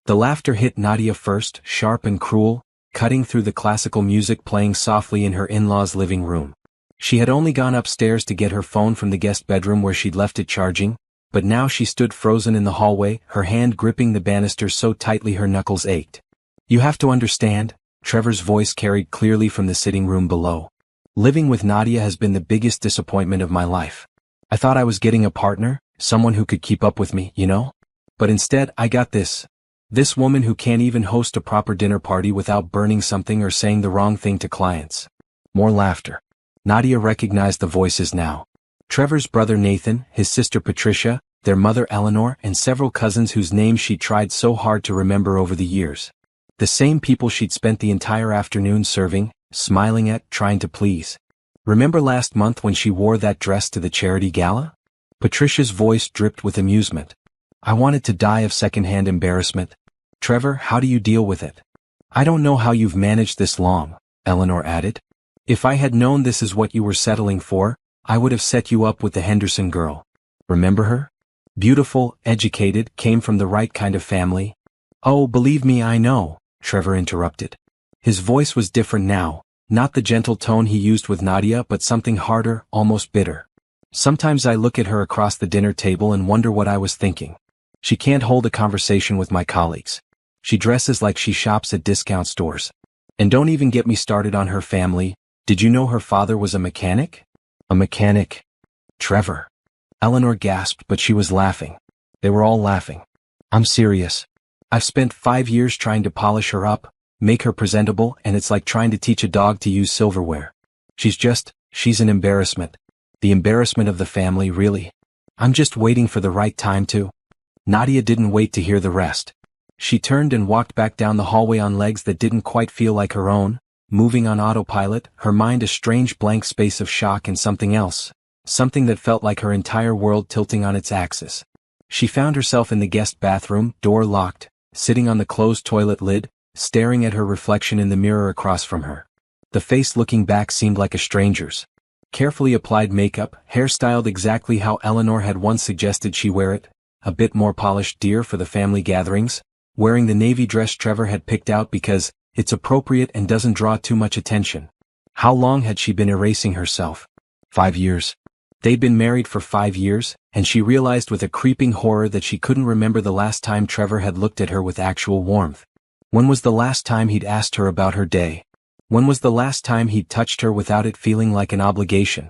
The laughter hit Nadia first, sharp and cruel, cutting through the classical music playing softly in her in-laws' living room. She had only gone upstairs to get her phone from the guest bedroom where she'd left it charging, but now she stood frozen in the hallway, her hand gripping the banister so tightly her knuckles ached. "You have to understand," Trevor's voice carried clearly from the sitting room below. "Living with Nadia has been the biggest disappointment of my life. I thought I was getting a partner, someone who could keep up with me, you know? But instead, I got this woman who can't even host a proper dinner party without burning something or saying the wrong thing to clients." More laughter. Nadia recognized the voices now. Trevor's brother Nathan, his sister Patricia, their mother Eleanor, and several cousins whose names she'd tried so hard to remember over the years. The same people she'd spent the entire afternoon serving, smiling at, trying to please. "Remember last month when she wore that dress to the charity gala?" Patricia's voice dripped with amusement. "I wanted to die of secondhand embarrassment. Trevor, how do you deal with it?" "I don't know how you've managed this long," Eleanor added. "If I had known this is what you were settling for, I would have set you up with the Henderson girl. Remember her? Beautiful, educated, came from the right kind of family." "Oh, believe me, I know," Trevor interrupted. His voice was different now, not the gentle tone he used with Nadia but something harder, almost bitter. "Sometimes I look at her across the dinner table and wonder what I was thinking. She can't hold a conversation with my colleagues. She dresses like she shops at discount stores. And don't even get me started on her family. Did you know her father was a mechanic?" "A mechanic?" "Trevor." Eleanor gasped, but she was laughing. They were all laughing. "I'm serious. I've spent 5 years trying to polish her up, make her presentable, and it's like trying to teach a dog to use silverware. She's an embarrassment. The embarrassment of the family, really. I'm just waiting for the right time to—" Nadia didn't wait to hear the rest. She turned and walked back down the hallway on legs that didn't quite feel like her own, moving on autopilot, her mind a strange blank space of shock and something else, something that felt like her entire world tilting on its axis. She found herself in the guest bathroom, door locked, sitting on the closed toilet lid, staring at her reflection in the mirror across from her. The face looking back seemed like a stranger's. Carefully applied makeup, hairstyled exactly how Eleanor had once suggested she wear it, a bit more polished dear for the family gatherings, wearing the navy dress Trevor had picked out because it's appropriate and doesn't draw too much attention. How long had she been erasing herself? 5 years. They'd been married for 5 years, and she realized with a creeping horror that she couldn't remember the last time Trevor had looked at her with actual warmth. When was the last time he'd asked her about her day? When was the last time he'd touched her without it feeling like an obligation?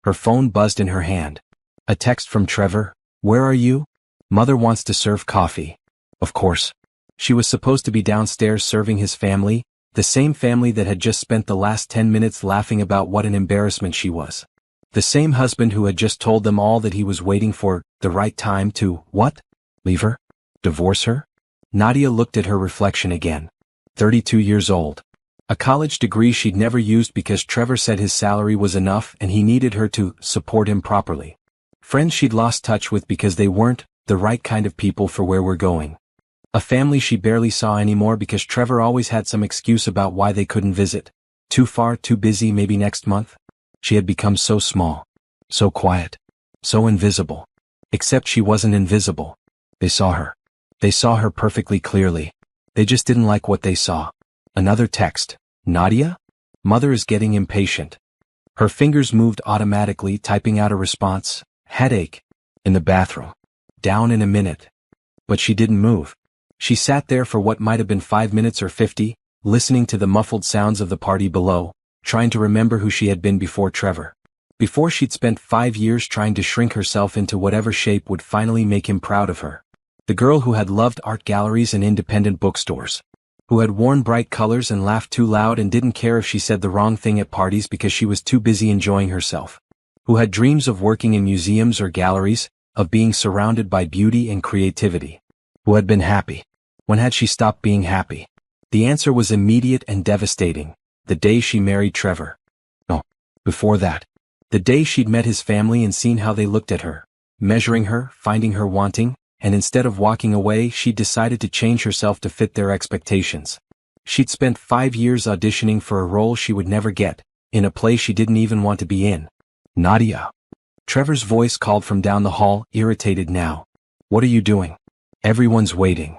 Her phone buzzed in her hand. A text from Trevor. "Where are you? Mother wants to serve coffee." Of course. She was supposed to be downstairs serving his family, the same family that had just spent the last 10 minutes laughing about what an embarrassment she was. The same husband who had just told them all that he was waiting for the right time to, what? Leave her? Divorce her? Nadia looked at her reflection again. 32 years old. A college degree she'd never used because Trevor said his salary was enough and he needed her to support him properly. Friends she'd lost touch with because they weren't the right kind of people for where we're going. A family she barely saw anymore because Trevor always had some excuse about why they couldn't visit. Too far, too busy, maybe next month. She had become so small, so quiet, so invisible. Except she wasn't invisible. They saw her. They saw her perfectly clearly. They just didn't like what they saw. Another text. "Nadia? Mother is getting impatient." Her fingers moved automatically, typing out a response. "Headache." In the bathroom. "Down in a minute." But she didn't move. She sat there for what might have been 5 minutes or 50, listening to the muffled sounds of the party below, trying to remember who she had been before Trevor. Before she'd spent 5 years trying to shrink herself into whatever shape would finally make him proud of her. The girl who had loved art galleries and independent bookstores. Who had worn bright colors and laughed too loud and didn't care if she said the wrong thing at parties because she was too busy enjoying herself. Who had dreams of working in museums or galleries, of being surrounded by beauty and creativity. Who had been happy. When had she stopped being happy? The answer was immediate and devastating. The day she married Trevor. No. Before that. The day she'd met his family and seen how they looked at her. Measuring her, finding her wanting, and instead of walking away she'd decided to change herself to fit their expectations. She'd spent 5 years auditioning for a role she would never get, in a play she didn't even want to be in. "Nadia." Trevor's voice called from down the hall, irritated now. "What are you doing? Everyone's waiting."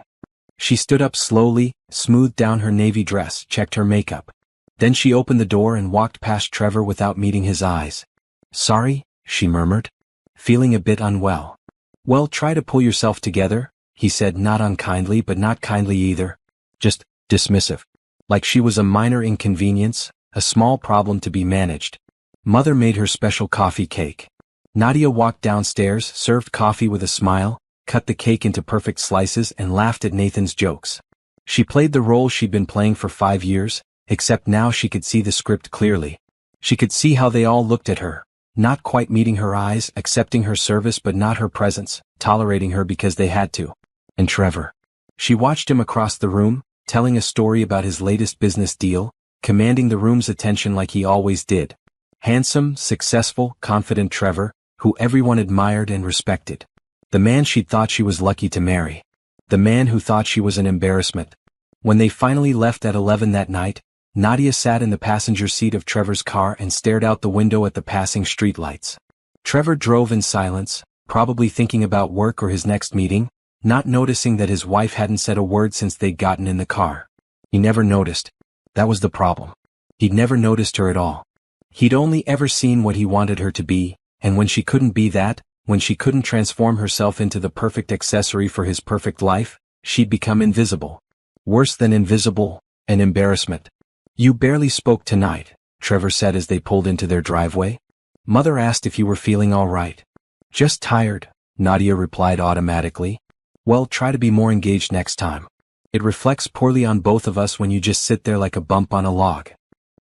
She stood up slowly, smoothed down her navy dress, checked her makeup. Then she opened the door and walked past Trevor without meeting his eyes. "Sorry," she murmured, feeling a bit unwell. "Well, try to pull yourself together," he said, not unkindly but not kindly either. Just dismissive. Like she was a minor inconvenience, a small problem to be managed. Mother made her special coffee cake. Nadia walked downstairs, served coffee with a smile, cut the cake into perfect slices and laughed at Nathan's jokes. She played the role she'd been playing for 5 years, except now she could see the script clearly. She could see how they all looked at her, not quite meeting her eyes, accepting her service but not her presence, tolerating her because they had to. And Trevor. She watched him across the room, telling a story about his latest business deal, commanding the room's attention like he always did. Handsome, successful, confident Trevor, who everyone admired and respected. The man she'd thought she was lucky to marry. The man who thought she was an embarrassment. When they finally left at 11 that night, Nadia sat in the passenger seat of Trevor's car and stared out the window at the passing streetlights. Trevor drove in silence, probably thinking about work or his next meeting, not noticing that his wife hadn't said a word since they'd gotten in the car. He never noticed. That was the problem. He'd never noticed her at all. He'd only ever seen what he wanted her to be, and when she couldn't be that, when she couldn't transform herself into the perfect accessory for his perfect life, she'd become invisible. Worse than invisible, an embarrassment. "You barely spoke tonight," Trevor said as they pulled into their driveway. "Mother asked if you were feeling all right." "Just tired," Nadia replied automatically. "Well, try to be more engaged next time. It reflects poorly on both of us when you just sit there like a bump on a log."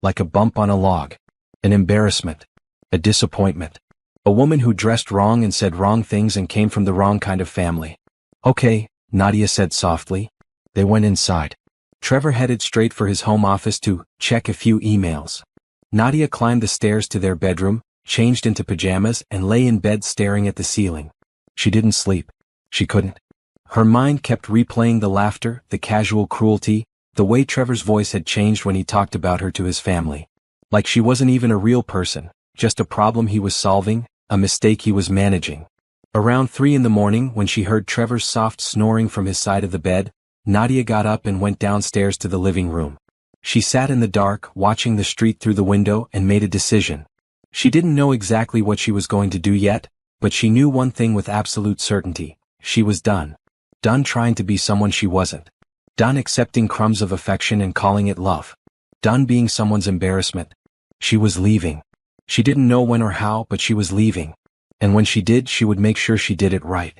Like a bump on a log. An embarrassment. A disappointment. A woman who dressed wrong and said wrong things and came from the wrong kind of family. "Okay," Nadia said softly. They went inside. Trevor headed straight for his home office to check a few emails. Nadia climbed the stairs to their bedroom, changed into pajamas and lay in bed staring at the ceiling. She didn't sleep. She couldn't. Her mind kept replaying the laughter, the casual cruelty, the way Trevor's voice had changed when he talked about her to his family. Like she wasn't even a real person, just a problem he was solving, a mistake he was managing. Around 3 in the morning, when she heard Trevor's soft snoring from his side of the bed, Nadia got up and went downstairs to the living room. She sat in the dark, watching the street through the window, and made a decision. She didn't know exactly what she was going to do yet, but she knew one thing with absolute certainty. She was done. Done trying to be someone she wasn't. Done accepting crumbs of affection and calling it love. Done being someone's embarrassment. She was leaving. She didn't know when or how, but she was leaving. And when she did, she would make sure she did it right.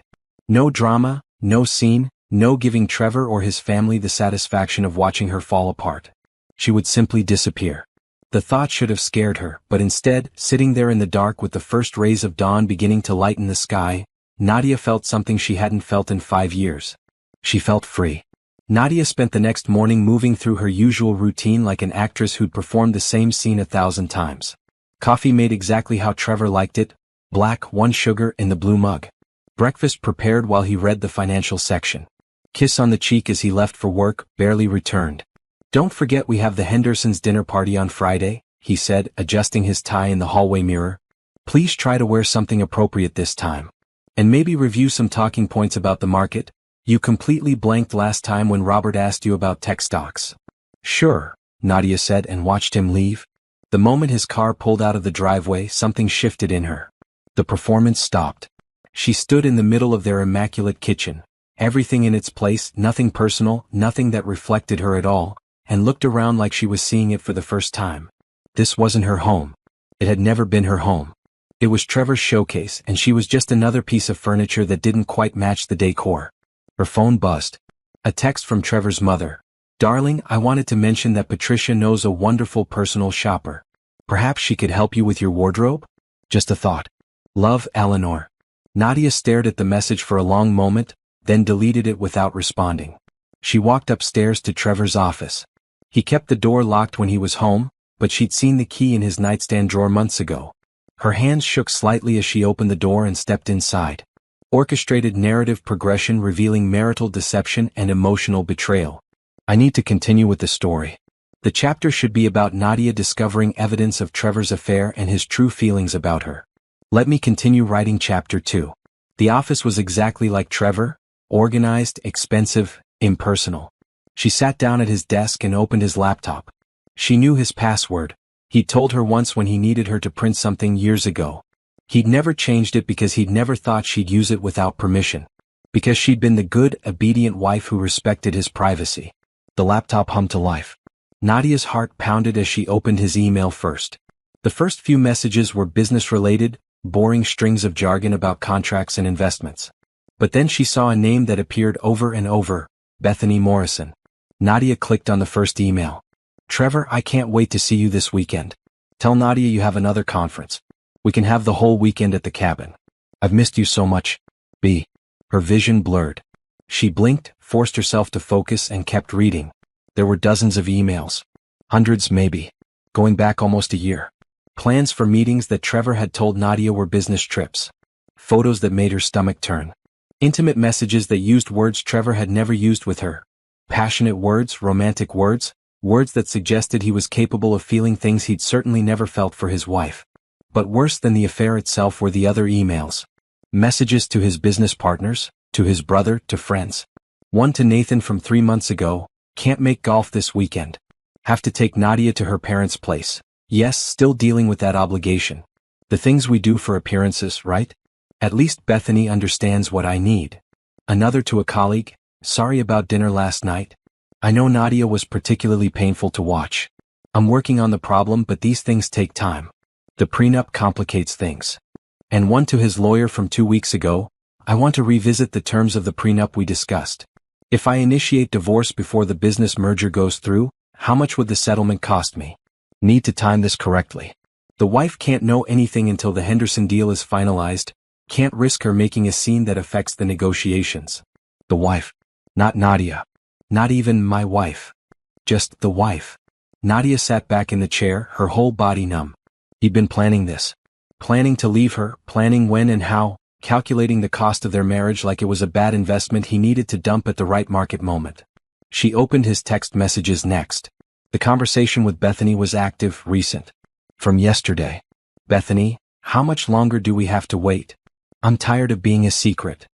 No drama, no scene, no giving Trevor or his family the satisfaction of watching her fall apart. She would simply disappear. The thought should have scared her, but instead, sitting there in the dark with the first rays of dawn beginning to lighten the sky, Nadia felt something she hadn't felt in 5 years. She felt free. Nadia spent the next morning moving through her usual routine like an actress who'd performed the same scene 1,000 times. Coffee made exactly how Trevor liked it, black, 1 sugar in the blue mug. Breakfast prepared while he read the financial section. Kiss on the cheek as he left for work, barely returned. "Don't forget we have the Hendersons' dinner party on Friday," he said, adjusting his tie in the hallway mirror. "Please try to wear something appropriate this time. And maybe review some talking points about the market. You completely blanked last time when Robert asked you about tech stocks." "Sure," Nadia said and watched him leave. The moment his car pulled out of the driveway, something shifted in her. The performance stopped. She stood in the middle of their immaculate kitchen, everything in its place, nothing personal, nothing that reflected her at all, and looked around like she was seeing it for the first time. This wasn't her home. It had never been her home. It was Trevor's showcase, and she was just another piece of furniture that didn't quite match the decor. Her phone buzzed. A text from Trevor's mother. "Darling, I wanted to mention that Patricia knows a wonderful personal shopper. Perhaps she could help you with your wardrobe? Just a thought. Love, Eleanor." Nadia stared at the message for a long moment, then deleted it without responding. She walked upstairs to Trevor's office. He kept the door locked when he was home, but she'd seen the key in his nightstand drawer months ago. Her hands shook slightly as she opened the door and stepped inside. Orchestrated narrative progression revealing marital deception and emotional betrayal. I need to continue with the story. The chapter should be about Nadia discovering evidence of Trevor's affair and his true feelings about her. Let me continue writing chapter 2. The office was exactly like Trevor, organized, expensive, impersonal. She sat down at his desk and opened his laptop. She knew his password. He'd told her once when he needed her to print something years ago. He'd never changed it because he'd never thought she'd use it without permission. Because she'd been the good, obedient wife who respected his privacy. The laptop hummed to life. Nadia's heart pounded as she opened his email first. The first few messages were business-related, boring strings of jargon about contracts and investments. But then she saw a name that appeared over and over, Bethany Morrison. Nadia clicked on the first email. Trevor, I can't wait to see you this weekend. Tell Nadia you have another conference. We can have the whole weekend at the cabin. I've missed you so much. B. Her vision blurred. She blinked, forced herself to focus and kept reading. There were dozens of emails. Hundreds maybe. Going back almost a year. Plans for meetings that Trevor had told Nadia were business trips. Photos that made her stomach turn. Intimate messages that used words Trevor had never used with her. Passionate words, romantic words, words that suggested he was capable of feeling things he'd certainly never felt for his wife. But worse than the affair itself were the other emails. Messages to his business partners, to his brother, to friends. One to Nathan from 3 months ago, can't make golf this weekend. Have to take Nadia to her parents' place. Yes, still dealing with that obligation. The things we do for appearances, right? At least Bethany understands what I need. Another to a colleague, sorry about dinner last night. I know Nadia was particularly painful to watch. I'm working on the problem, but these things take time. The prenup complicates things. And one to his lawyer from 2 weeks ago, I want to revisit the terms of the prenup we discussed. If I initiate divorce before the business merger goes through, how much would the settlement cost me? Need to time this correctly. The wife can't know anything until the Henderson deal is finalized, can't risk her making a scene that affects the negotiations. The wife. Not Nadia. Not even my wife. Just the wife. Nadia sat back in the chair, her whole body numb. He'd been planning this. Planning to leave her, planning when and how, calculating the cost of their marriage like it was a bad investment he needed to dump at the right market moment. She opened his text messages next. The conversation with Bethany was active, recent. From yesterday. Bethany, how much longer do we have to wait? I'm tired of being a secret.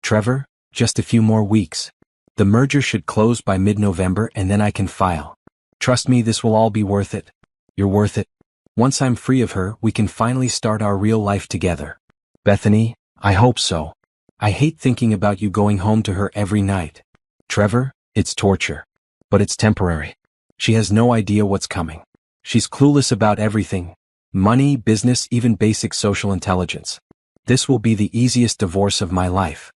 Trevor, just a few more weeks. The merger should close by mid-November and then I can file. Trust me, this will all be worth it. You're worth it. Once I'm free of her, we can finally start our real life together. Bethany, I hope so. I hate thinking about you going home to her every night. Trevor, it's torture. But it's temporary. She has no idea what's coming. She's clueless about everything. Money, business, even basic social intelligence. This will be the easiest divorce of my life.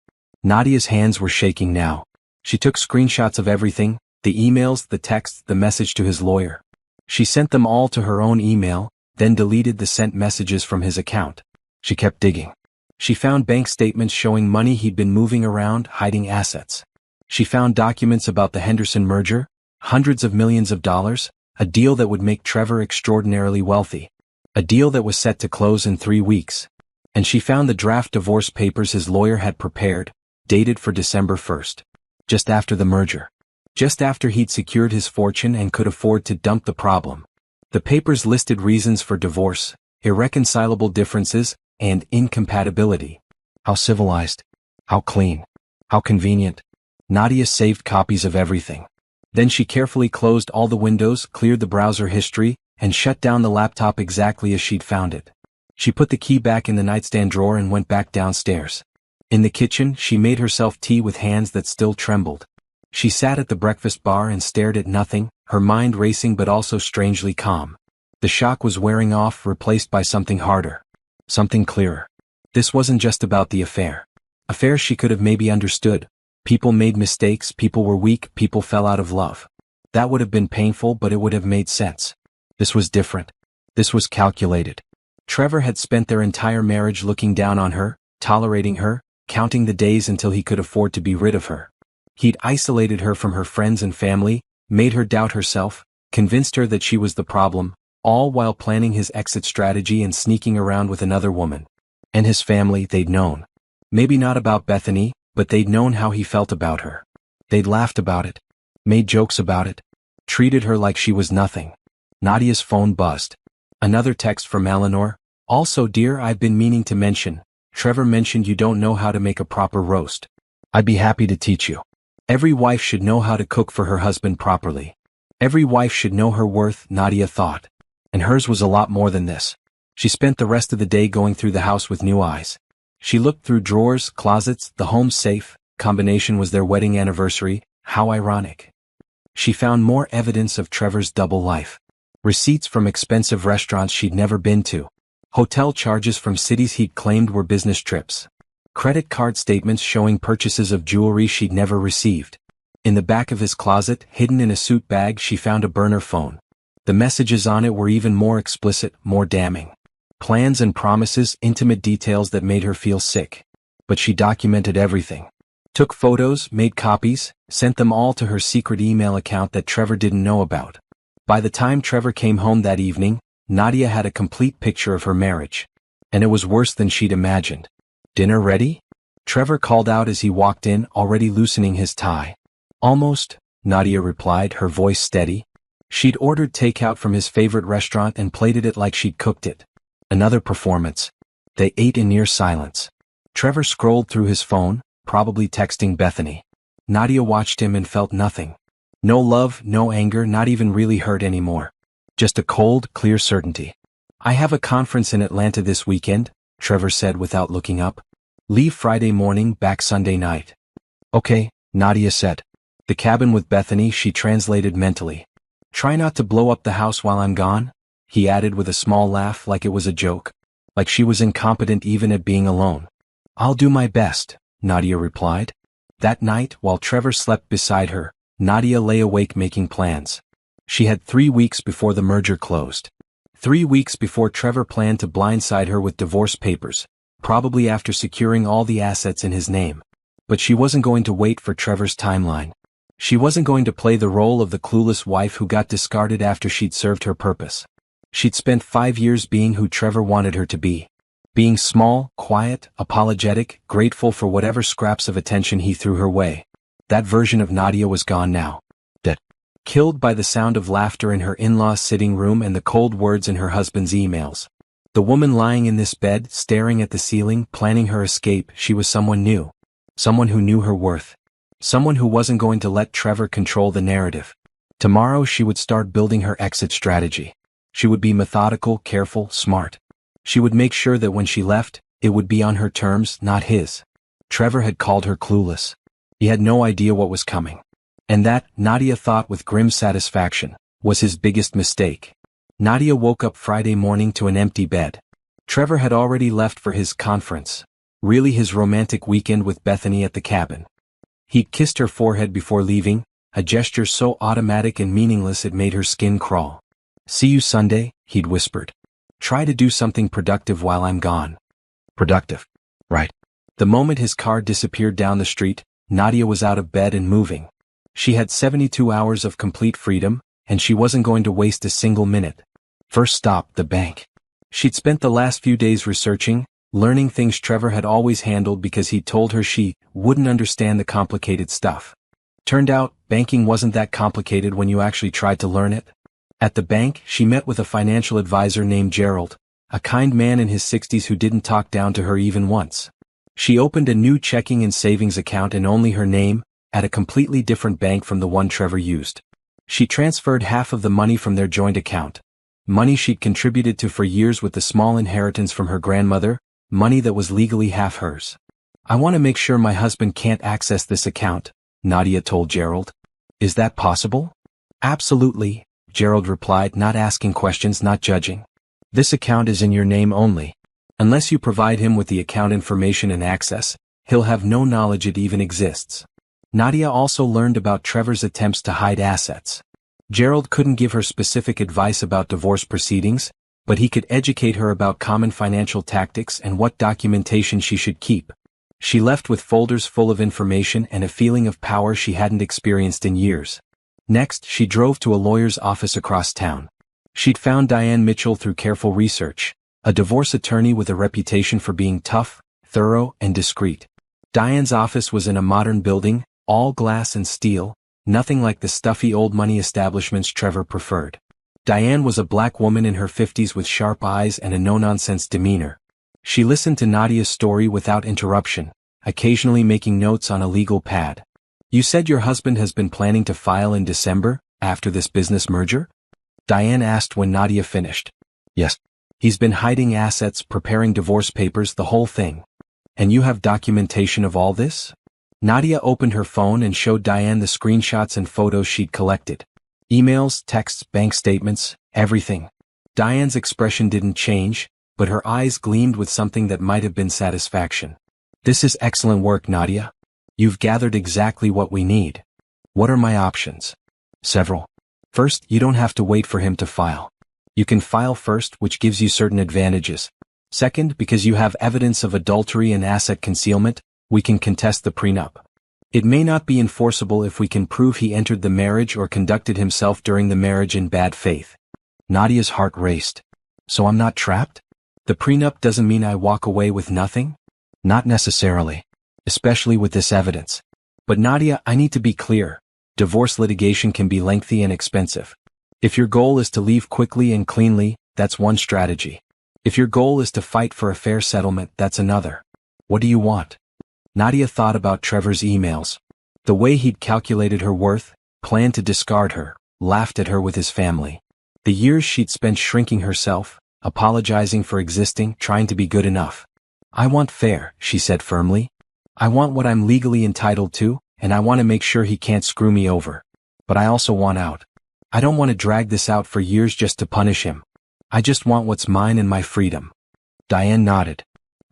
Nadia's hands were shaking now. She took screenshots of everything, the emails, the texts, the message to his lawyer. She sent them all to her own email, then deleted the sent messages from his account. She kept digging. She found bank statements showing money he'd been moving around, hiding assets. She found documents about the Henderson merger, hundreds of millions of dollars, a deal that would make Trevor extraordinarily wealthy. A deal that was set to close in 3 weeks. And she found the draft divorce papers his lawyer had prepared, dated for December 1st. Just after the merger. Just after he'd secured his fortune and could afford to dump the problem. The papers listed reasons for divorce, irreconcilable differences, and incompatibility. How civilized. How clean. How convenient. Nadia saved copies of everything. Then she carefully closed all the windows, cleared the browser history, and shut down the laptop exactly as she'd found it. She put the key back in the nightstand drawer and went back downstairs. In the kitchen, she made herself tea with hands that still trembled. She sat at the breakfast bar and stared at nothing, her mind racing but also strangely calm. The shock was wearing off, replaced by something harder. Something clearer. This wasn't just about the affair. Affairs she could have maybe understood. People made mistakes, people were weak, people fell out of love. That would have been painful, but it would have made sense. This was different. This was calculated. Trevor had spent their entire marriage looking down on her, tolerating her, counting the days until he could afford to be rid of her. He'd isolated her from her friends and family, made her doubt herself, convinced her that she was the problem, all while planning his exit strategy and sneaking around with another woman. And his family, they'd known. Maybe not about Bethany, but they'd known how he felt about her. They'd laughed about it, made jokes about it, treated her like she was nothing. Nadia's phone buzzed. Another text from Eleanor. Also, dear, I've been meaning to mention, Trevor mentioned you don't know how to make a proper roast. I'd be happy to teach you. Every wife should know how to cook for her husband properly. Every wife should know her worth, Nadia thought. And hers was a lot more than this. She spent the rest of the day going through the house with new eyes. She looked through drawers, closets, the home safe. Combination was their wedding anniversary. How ironic. She found more evidence of Trevor's double life. Receipts from expensive restaurants she'd never been to. Hotel charges from cities he'd claimed were business trips. Credit card statements showing purchases of jewelry she'd never received. In the back of his closet, hidden in a suit bag, she found a burner phone. The messages on it were even more explicit, more damning. Plans and promises, intimate details that made her feel sick. But she documented everything. Took photos, made copies, sent them all to her secret email account that Trevor didn't know about. By the time Trevor came home that evening, Nadia had a complete picture of her marriage. And it was worse than she'd imagined. "Dinner ready?" Trevor called out as he walked in, already loosening his tie. "Almost," Nadia replied, her voice steady. She'd ordered takeout from his favorite restaurant and plated it like she'd cooked it. Another performance. They ate in near silence. Trevor scrolled through his phone, probably texting Bethany. Nadia watched him and felt nothing. No love, no anger, not even really hurt anymore. Just a cold, clear certainty. "I have a conference in Atlanta this weekend," Trevor said without looking up. "Leave Friday morning, back Sunday night." "Okay," Nadia said. "The cabin with Bethany," she translated mentally. "Try not to blow up the house while I'm gone," he added with a small laugh, like it was a joke. Like she was incompetent even at being alone. "I'll do my best," Nadia replied. That night, while Trevor slept beside her, Nadia lay awake making plans. She had 3 weeks before the merger closed. 3 weeks before Trevor planned to blindside her with divorce papers, probably after securing all the assets in his name. But she wasn't going to wait for Trevor's timeline. She wasn't going to play the role of the clueless wife who got discarded after she'd served her purpose. She'd spent 5 years being who Trevor wanted her to be. Being small, quiet, apologetic, grateful for whatever scraps of attention he threw her way. That version of Nadia was gone now. Dead. Killed by the sound of laughter in her in-laws' sitting room and the cold words in her husband's emails. The woman lying in this bed, staring at the ceiling, planning her escape, she was someone new. Someone who knew her worth. Someone who wasn't going to let Trevor control the narrative. Tomorrow she would start building her exit strategy. She would be methodical, careful, smart. She would make sure that when she left, it would be on her terms, not his. Trevor had called her clueless. He had no idea what was coming. And that, Nadia thought with grim satisfaction, was his biggest mistake. Nadia woke up Friday morning to an empty bed. Trevor had already left for his conference. Really his romantic weekend with Bethany at the cabin. He'd kissed her forehead before leaving, a gesture so automatic and meaningless it made her skin crawl. "See you Sunday," he'd whispered. "Try to do something productive while I'm gone." Productive. Right. The moment his car disappeared down the street, Nadia was out of bed and moving. She had 72 hours of complete freedom, and she wasn't going to waste a single minute. First stop, the bank. She'd spent the last few days researching, learning things Trevor had always handled because he'd told her she wouldn't understand the complicated stuff. Turned out, banking wasn't that complicated when you actually tried to learn it. At the bank, she met with a financial advisor named Gerald, a kind man in his 60s who didn't talk down to her even once. She opened a new checking and savings account in only her name, at a completely different bank from the one Trevor used. She transferred half of the money from their joint account. Money she'd contributed to for years with the small inheritance from her grandmother, money that was legally half hers. "I want to make sure my husband can't access this account," Nadia told Gerald. "Is that possible?" "Absolutely," Gerald replied, not asking questions, not judging. "This account is in your name only. Unless you provide him with the account information and access, he'll have no knowledge it even exists." Nadia also learned about Trevor's attempts to hide assets. Gerald couldn't give her specific advice about divorce proceedings, but he could educate her about common financial tactics and what documentation she should keep. She left with folders full of information and a feeling of power she hadn't experienced in years. Next, she drove to a lawyer's office across town. She'd found Diane Mitchell through careful research, a divorce attorney with a reputation for being tough, thorough, and discreet. Diane's office was in a modern building, all glass and steel, nothing like the stuffy old money establishments Trevor preferred. Diane was a black woman in her 50s with sharp eyes and a no-nonsense demeanor. She listened to Nadia's story without interruption, occasionally making notes on a legal pad. You said your husband has been planning to file in December, after this business merger? Diane asked when Nadia finished. Yes. He's been hiding assets, preparing divorce papers, the whole thing. And you have documentation of all this? Nadia opened her phone and showed Diane the screenshots and photos she'd collected. Emails, texts, bank statements, everything. Diane's expression didn't change, but her eyes gleamed with something that might have been satisfaction. This is excellent work, Nadia. You've gathered exactly what we need. What are my options? Several. First, you don't have to wait for him to file. You can file first, which gives you certain advantages. Second, because you have evidence of adultery and asset concealment, we can contest the prenup. It may not be enforceable if we can prove he entered the marriage or conducted himself during the marriage in bad faith. Nadia's heart raced. So I'm not trapped? The prenup doesn't mean I walk away with nothing? Not necessarily. Especially with this evidence. But Nadia, I need to be clear. Divorce litigation can be lengthy and expensive. If your goal is to leave quickly and cleanly, that's one strategy. If your goal is to fight for a fair settlement, that's another. What do you want? Nadia thought about Trevor's emails. The way he'd calculated her worth, planned to discard her, laughed at her with his family. The years she'd spent shrinking herself, apologizing for existing, trying to be good enough. I want fair, she said firmly. I want what I'm legally entitled to, and I want to make sure he can't screw me over. But I also want out. I don't want to drag this out for years just to punish him. I just want what's mine and my freedom. Diane nodded.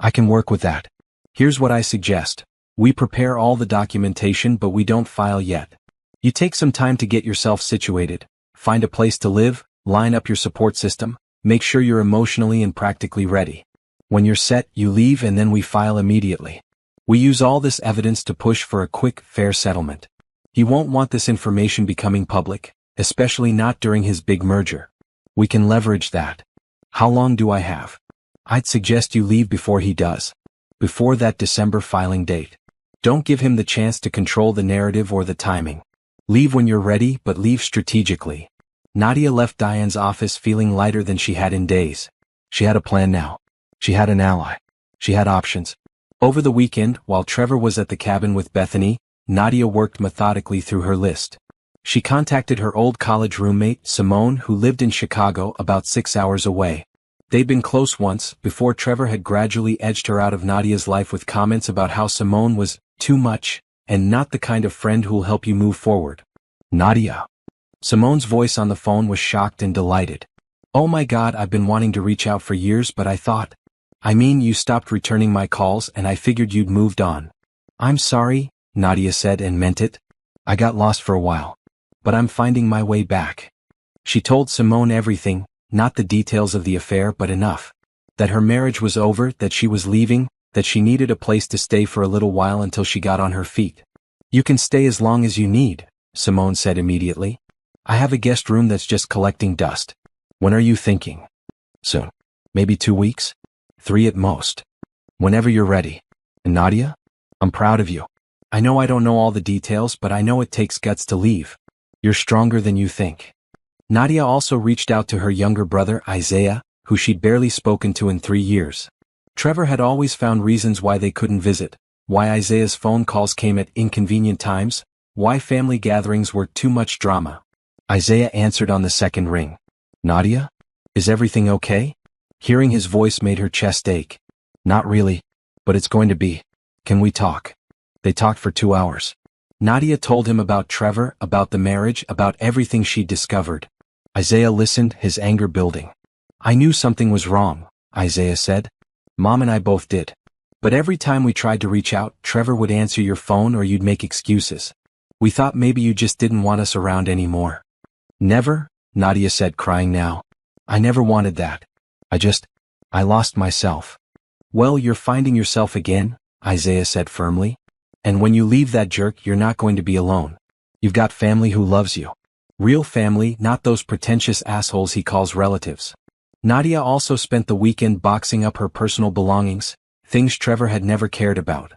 I can work with that. Here's what I suggest. We prepare all the documentation, but we don't file yet. You take some time to get yourself situated, find a place to live, line up your support system, make sure you're emotionally and practically ready. When you're set, you leave and then we file immediately. We use all this evidence to push for a quick, fair settlement. He won't want this information becoming public, especially not during his big merger. We can leverage that. How long do I have? I'd suggest you leave before he does. Before that December filing date. Don't give him the chance to control the narrative or the timing. Leave when you're ready, but leave strategically. Nadia left Diane's office feeling lighter than she had in days. She had a plan now. She had an ally. She had options. Over the weekend, while Trevor was at the cabin with Bethany, Nadia worked methodically through her list. She contacted her old college roommate, Simone, who lived in Chicago about 6 hours away. They'd been close once, before Trevor had gradually edged her out of Nadia's life with comments about how Simone was too much, and not the kind of friend who'll help you move forward. Nadia. Simone's voice on the phone was shocked and delighted. Oh my God, I've been wanting to reach out for years, but you stopped returning my calls and I figured you'd moved on. I'm sorry, Nadia said and meant it. I got lost for a while. But I'm finding my way back. She told Simone everything, not the details of the affair but enough. That her marriage was over, that she was leaving, that she needed a place to stay for a little while until she got on her feet. You can stay as long as you need, Simone said immediately. I have a guest room that's just collecting dust. When are you thinking? Soon. Maybe 2 weeks? 3 at most. Whenever you're ready. And Nadia? I'm proud of you. I know I don't know all the details, but I know it takes guts to leave. You're stronger than you think. Nadia also reached out to her younger brother, Isaiah, who she'd barely spoken to in 3 years. Trevor had always found reasons why they couldn't visit, why Isaiah's phone calls came at inconvenient times, why family gatherings were too much drama. Isaiah answered on the second ring. Nadia? Is everything okay? Hearing his voice made her chest ache. Not really, but it's going to be. Can we talk? They talked for 2 hours. Nadia told him about Trevor, about the marriage, about everything she'd discovered. Isaiah listened, his anger building. I knew something was wrong, Isaiah said. Mom and I both did. But every time we tried to reach out, Trevor would answer your phone or you'd make excuses. We thought maybe you just didn't want us around anymore. Never, Nadia said, crying now. I never wanted that. I lost myself. Well, you're finding yourself again, Isaiah said firmly. And when you leave that jerk, you're not going to be alone. You've got family who loves you. Real family, not those pretentious assholes he calls relatives. Nadia also spent the weekend boxing up her personal belongings, things Trevor had never cared about.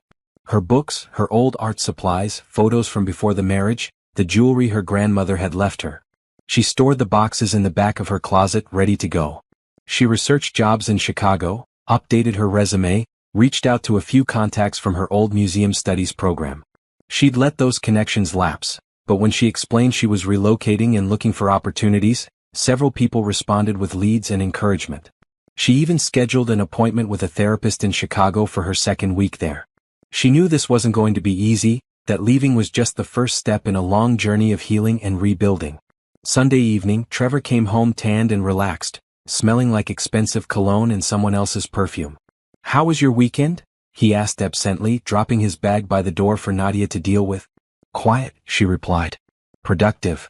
Her books, her old art supplies, photos from before the marriage, the jewelry her grandmother had left her. She stored the boxes in the back of her closet, ready to go. She researched jobs in Chicago, updated her resume, reached out to a few contacts from her old museum studies program. She'd let those connections lapse, but when she explained she was relocating and looking for opportunities, several people responded with leads and encouragement. She even scheduled an appointment with a therapist in Chicago for her second week there. She knew this wasn't going to be easy, that leaving was just the first step in a long journey of healing and rebuilding. Sunday evening, Trevor came home tanned and relaxed, smelling like expensive cologne and someone else's perfume. "How was your weekend?" he asked absently, dropping his bag by the door for Nadia to deal with. "Quiet," she replied. "Productive."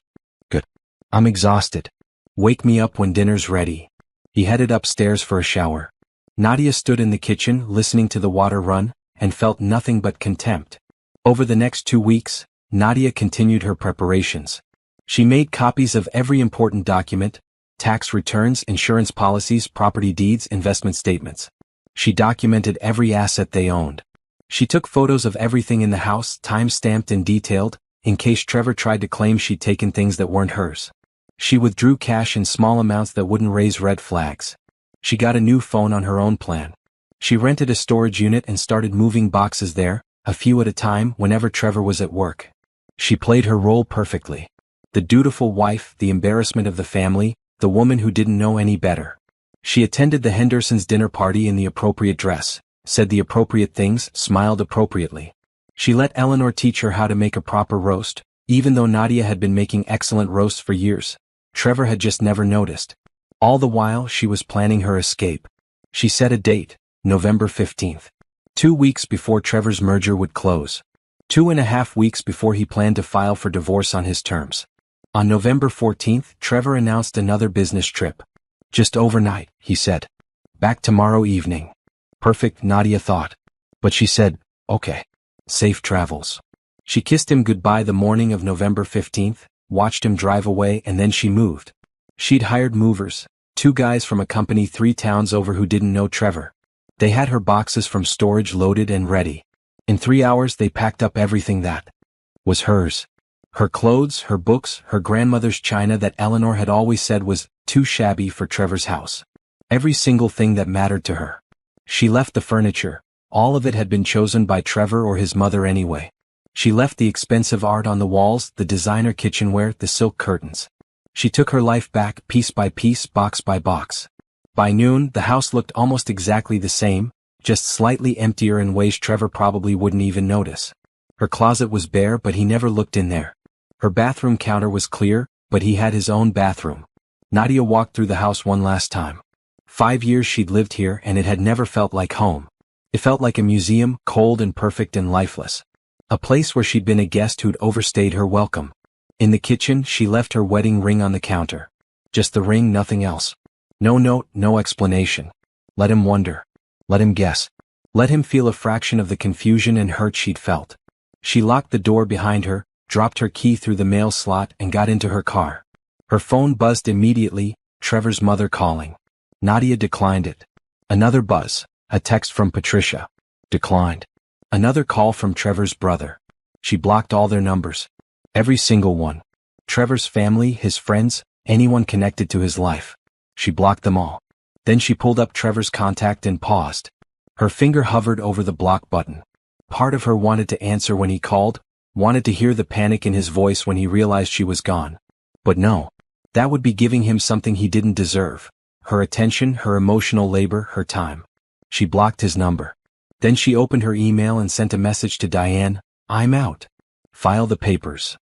"Good. I'm exhausted. Wake me up when dinner's ready." He headed upstairs for a shower. Nadia stood in the kitchen listening to the water run, and felt nothing but contempt. Over the next 2 weeks, Nadia continued her preparations. She made copies of every important document: tax returns, insurance policies, property deeds, investment statements. She documented every asset they owned. She took photos of everything in the house, time-stamped and detailed, in case Trevor tried to claim she'd taken things that weren't hers. She withdrew cash in small amounts that wouldn't raise red flags. She got a new phone on her own plan. She rented a storage unit and started moving boxes there, a few at a time, whenever Trevor was at work. She played her role perfectly. The dutiful wife, the embarrassment of the family, the woman who didn't know any better. She attended the Hendersons' dinner party in the appropriate dress, said the appropriate things, smiled appropriately. She let Eleanor teach her how to make a proper roast, even though Nadia had been making excellent roasts for years. Trevor had just never noticed. All the while she was planning her escape. She set a date, November 15th. 2 weeks before Trevor's merger would close. 2.5 weeks before he planned to file for divorce on his terms. On November 14th, Trevor announced another business trip. "Just overnight," he said. "Back tomorrow evening." Perfect, Nadia thought. But she said, "Okay. Safe travels." She kissed him goodbye the morning of November 15th, watched him drive away, and then she moved. She'd hired movers, 2 guys from a company 3 towns over who didn't know Trevor. They had her boxes from storage loaded and ready. In 3 hours they packed up everything that was hers. Her clothes, her books, her grandmother's china that Eleanor had always said was too shabby for Trevor's house. Every single thing that mattered to her. She left the furniture. All of it had been chosen by Trevor or his mother anyway. She left the expensive art on the walls, the designer kitchenware, the silk curtains. She took her life back piece by piece, box by box. By noon, the house looked almost exactly the same, just slightly emptier in ways Trevor probably wouldn't even notice. Her closet was bare, but he never looked in there. Her bathroom counter was clear, but he had his own bathroom. Nadia walked through the house one last time. 5 years she'd lived here and it had never felt like home. It felt like a museum, cold and perfect and lifeless. A place where she'd been a guest who'd overstayed her welcome. In the kitchen, she left her wedding ring on the counter. Just the ring, nothing else. No note, no explanation. Let him wonder. Let him guess. Let him feel a fraction of the confusion and hurt she'd felt. She locked the door behind her, dropped her key through the mail slot, and got into her car. Her phone buzzed immediately, Trevor's mother calling. Nadia declined it. Another buzz, a text from Patricia. Declined. Another call from Trevor's brother. She blocked all their numbers. Every single one. Trevor's family, his friends, anyone connected to his life. She blocked them all. Then she pulled up Trevor's contact and paused. Her finger hovered over the block button. Part of her wanted to answer when he called, wanted to hear the panic in his voice when he realized she was gone. But no. That would be giving him something he didn't deserve. Her attention, her emotional labor, her time. She blocked his number. Then she opened her email and sent a message to Diane, "I'm out. File the papers."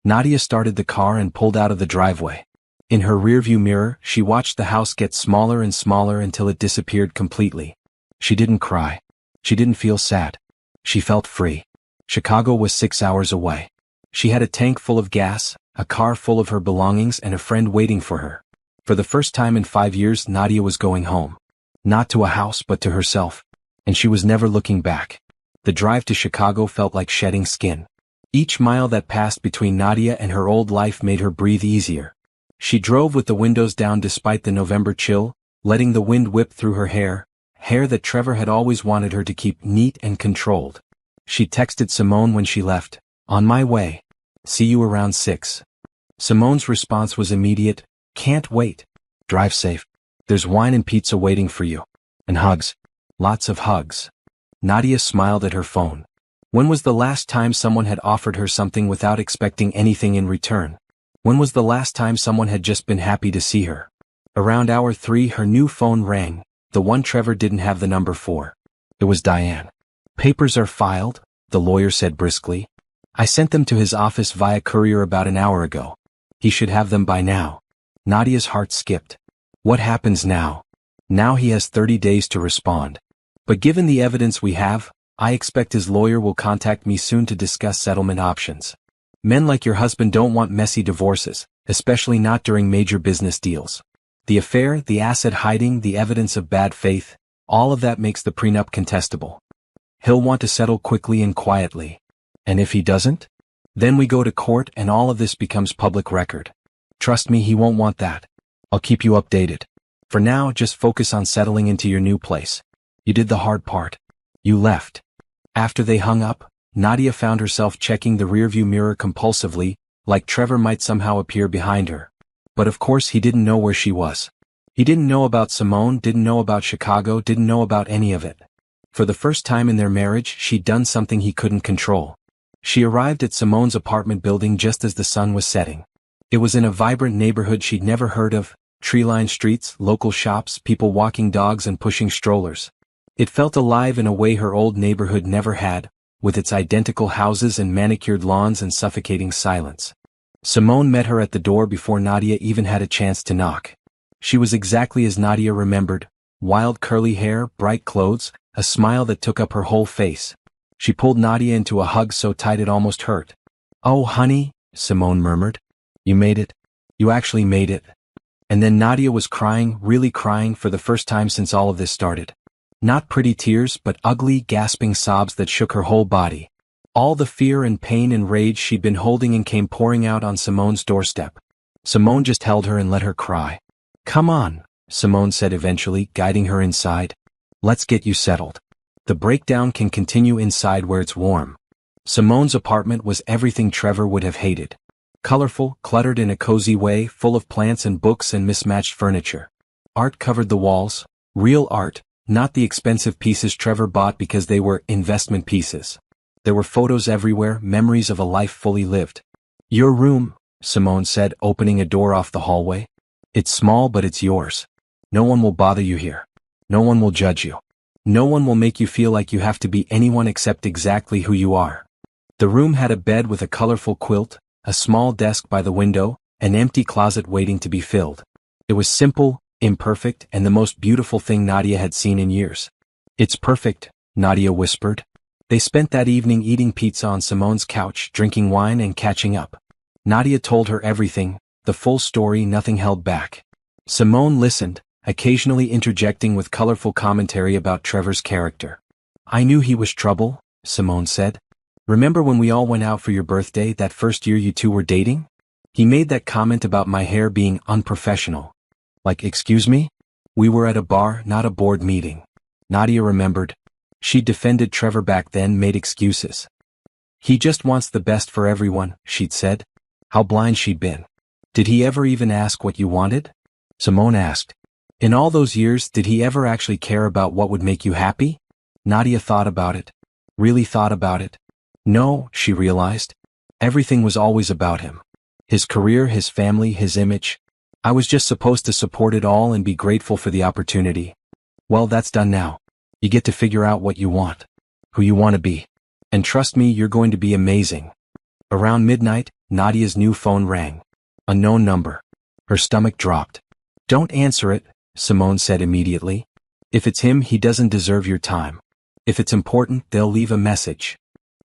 Nadia started the car and pulled out of the driveway. In her rearview mirror, she watched the house get smaller and smaller until it disappeared completely. She didn't cry. She didn't feel sad. She felt free. Chicago was 6 hours away. She had a tank full of gas, a car full of her belongings, and a friend waiting for her. For the first time in 5 years, Nadia was going home. Not to a house but to herself. And she was never looking back. The drive to Chicago felt like shedding skin. Each mile that passed between Nadia and her old life made her breathe easier. She drove with the windows down despite the November chill, letting the wind whip through her hair that Trevor had always wanted her to keep neat and controlled. She texted Simone when she left, "On my way. See you around 6. Simone's response was immediate, "Can't wait. Drive safe. There's wine and pizza waiting for you. And hugs. Lots of hugs." Nadia smiled at her phone. When was the last time someone had offered her something without expecting anything in return? When was the last time someone had just been happy to see her? Around hour 3 her new phone rang, the one Trevor didn't have the number for. It was Diane. "Papers are filed," the lawyer said briskly. "I sent them to his office via courier about an hour ago. He should have them by now." Nadia's heart skipped. What happens now? Now he has 30 days to respond. But given the evidence we have, I expect his lawyer will contact me soon to discuss settlement options. Men like your husband don't want messy divorces, especially not during major business deals. The affair, the asset hiding, the evidence of bad faith, all of that makes the prenup contestable. He'll want to settle quickly and quietly. And if he doesn't? Then we go to court and all of this becomes public record. Trust me, he won't want that. I'll keep you updated. For now, just focus on settling into your new place. You did the hard part. You left. After they hung up, Nadia found herself checking the rearview mirror compulsively, like Trevor might somehow appear behind her. But of course he didn't know where she was. He didn't know about Simone, didn't know about Chicago, didn't know about any of it. For the first time in their marriage, she'd done something he couldn't control. She arrived at Simone's apartment building just as the sun was setting. It was in a vibrant neighborhood she'd never heard of, tree-lined streets, local shops, people walking dogs and pushing strollers. It felt alive in a way her old neighborhood never had, with its identical houses and manicured lawns and suffocating silence. Simone met her at the door before Nadia even had a chance to knock. She was exactly as Nadia remembered, wild curly hair, bright clothes, a smile that took up her whole face. She pulled Nadia into a hug so tight it almost hurt. "Oh, honey," Simone murmured. "You made it. You actually made it." And then Nadia was crying, really crying for the first time since all of this started. Not pretty tears, but ugly, gasping sobs that shook her whole body. All the fear and pain and rage she'd been holding in came pouring out on Simone's doorstep. Simone just held her and let her cry. "Come on," Simone said eventually, guiding her inside. "Let's get you settled. The breakdown can continue inside where it's warm." Simone's apartment was everything Trevor would have hated. Colorful, cluttered in a cozy way, full of plants and books and mismatched furniture. Art covered the walls. Real art, not the expensive pieces Trevor bought because they were investment pieces. There were photos everywhere, memories of a life fully lived. "Your room," Simone said, opening a door off the hallway. "It's small but it's yours. No one will bother you here. No one will judge you. No one will make you feel like you have to be anyone except exactly who you are." The room had a bed with a colorful quilt, a small desk by the window, an empty closet waiting to be filled. It was simple, imperfect, and the most beautiful thing Nadia had seen in years. "It's perfect," Nadia whispered. They spent that evening eating pizza on Simone's couch, drinking wine and catching up. Nadia told her everything, the full story, nothing held back. Simone listened, occasionally interjecting with colorful commentary about Trevor's character. "I knew he was trouble," Simone said. "Remember when we all went out for your birthday that first year you two were dating? He made that comment about my hair being unprofessional. Like, excuse me? We were at a bar, not a board meeting." Nadia remembered. She defended Trevor back then, made excuses. "He just wants the best for everyone," she'd said. How blind she'd been. "Did he ever even ask what you wanted?" Simone asked. "In all those years, did he ever actually care about what would make you happy?" Nadia thought about it. Really thought about it. No, she realized. Everything was always about him. His career, his family, his image. I was just supposed to support it all and be grateful for the opportunity. Well, that's done now. You get to figure out what you want. Who you want to be. And trust me, you're going to be amazing. Around midnight, Nadia's new phone rang. Unknown number. Her stomach dropped. "Don't answer it," Simone said immediately. "If it's him, he doesn't deserve your time. If it's important, they'll leave a message."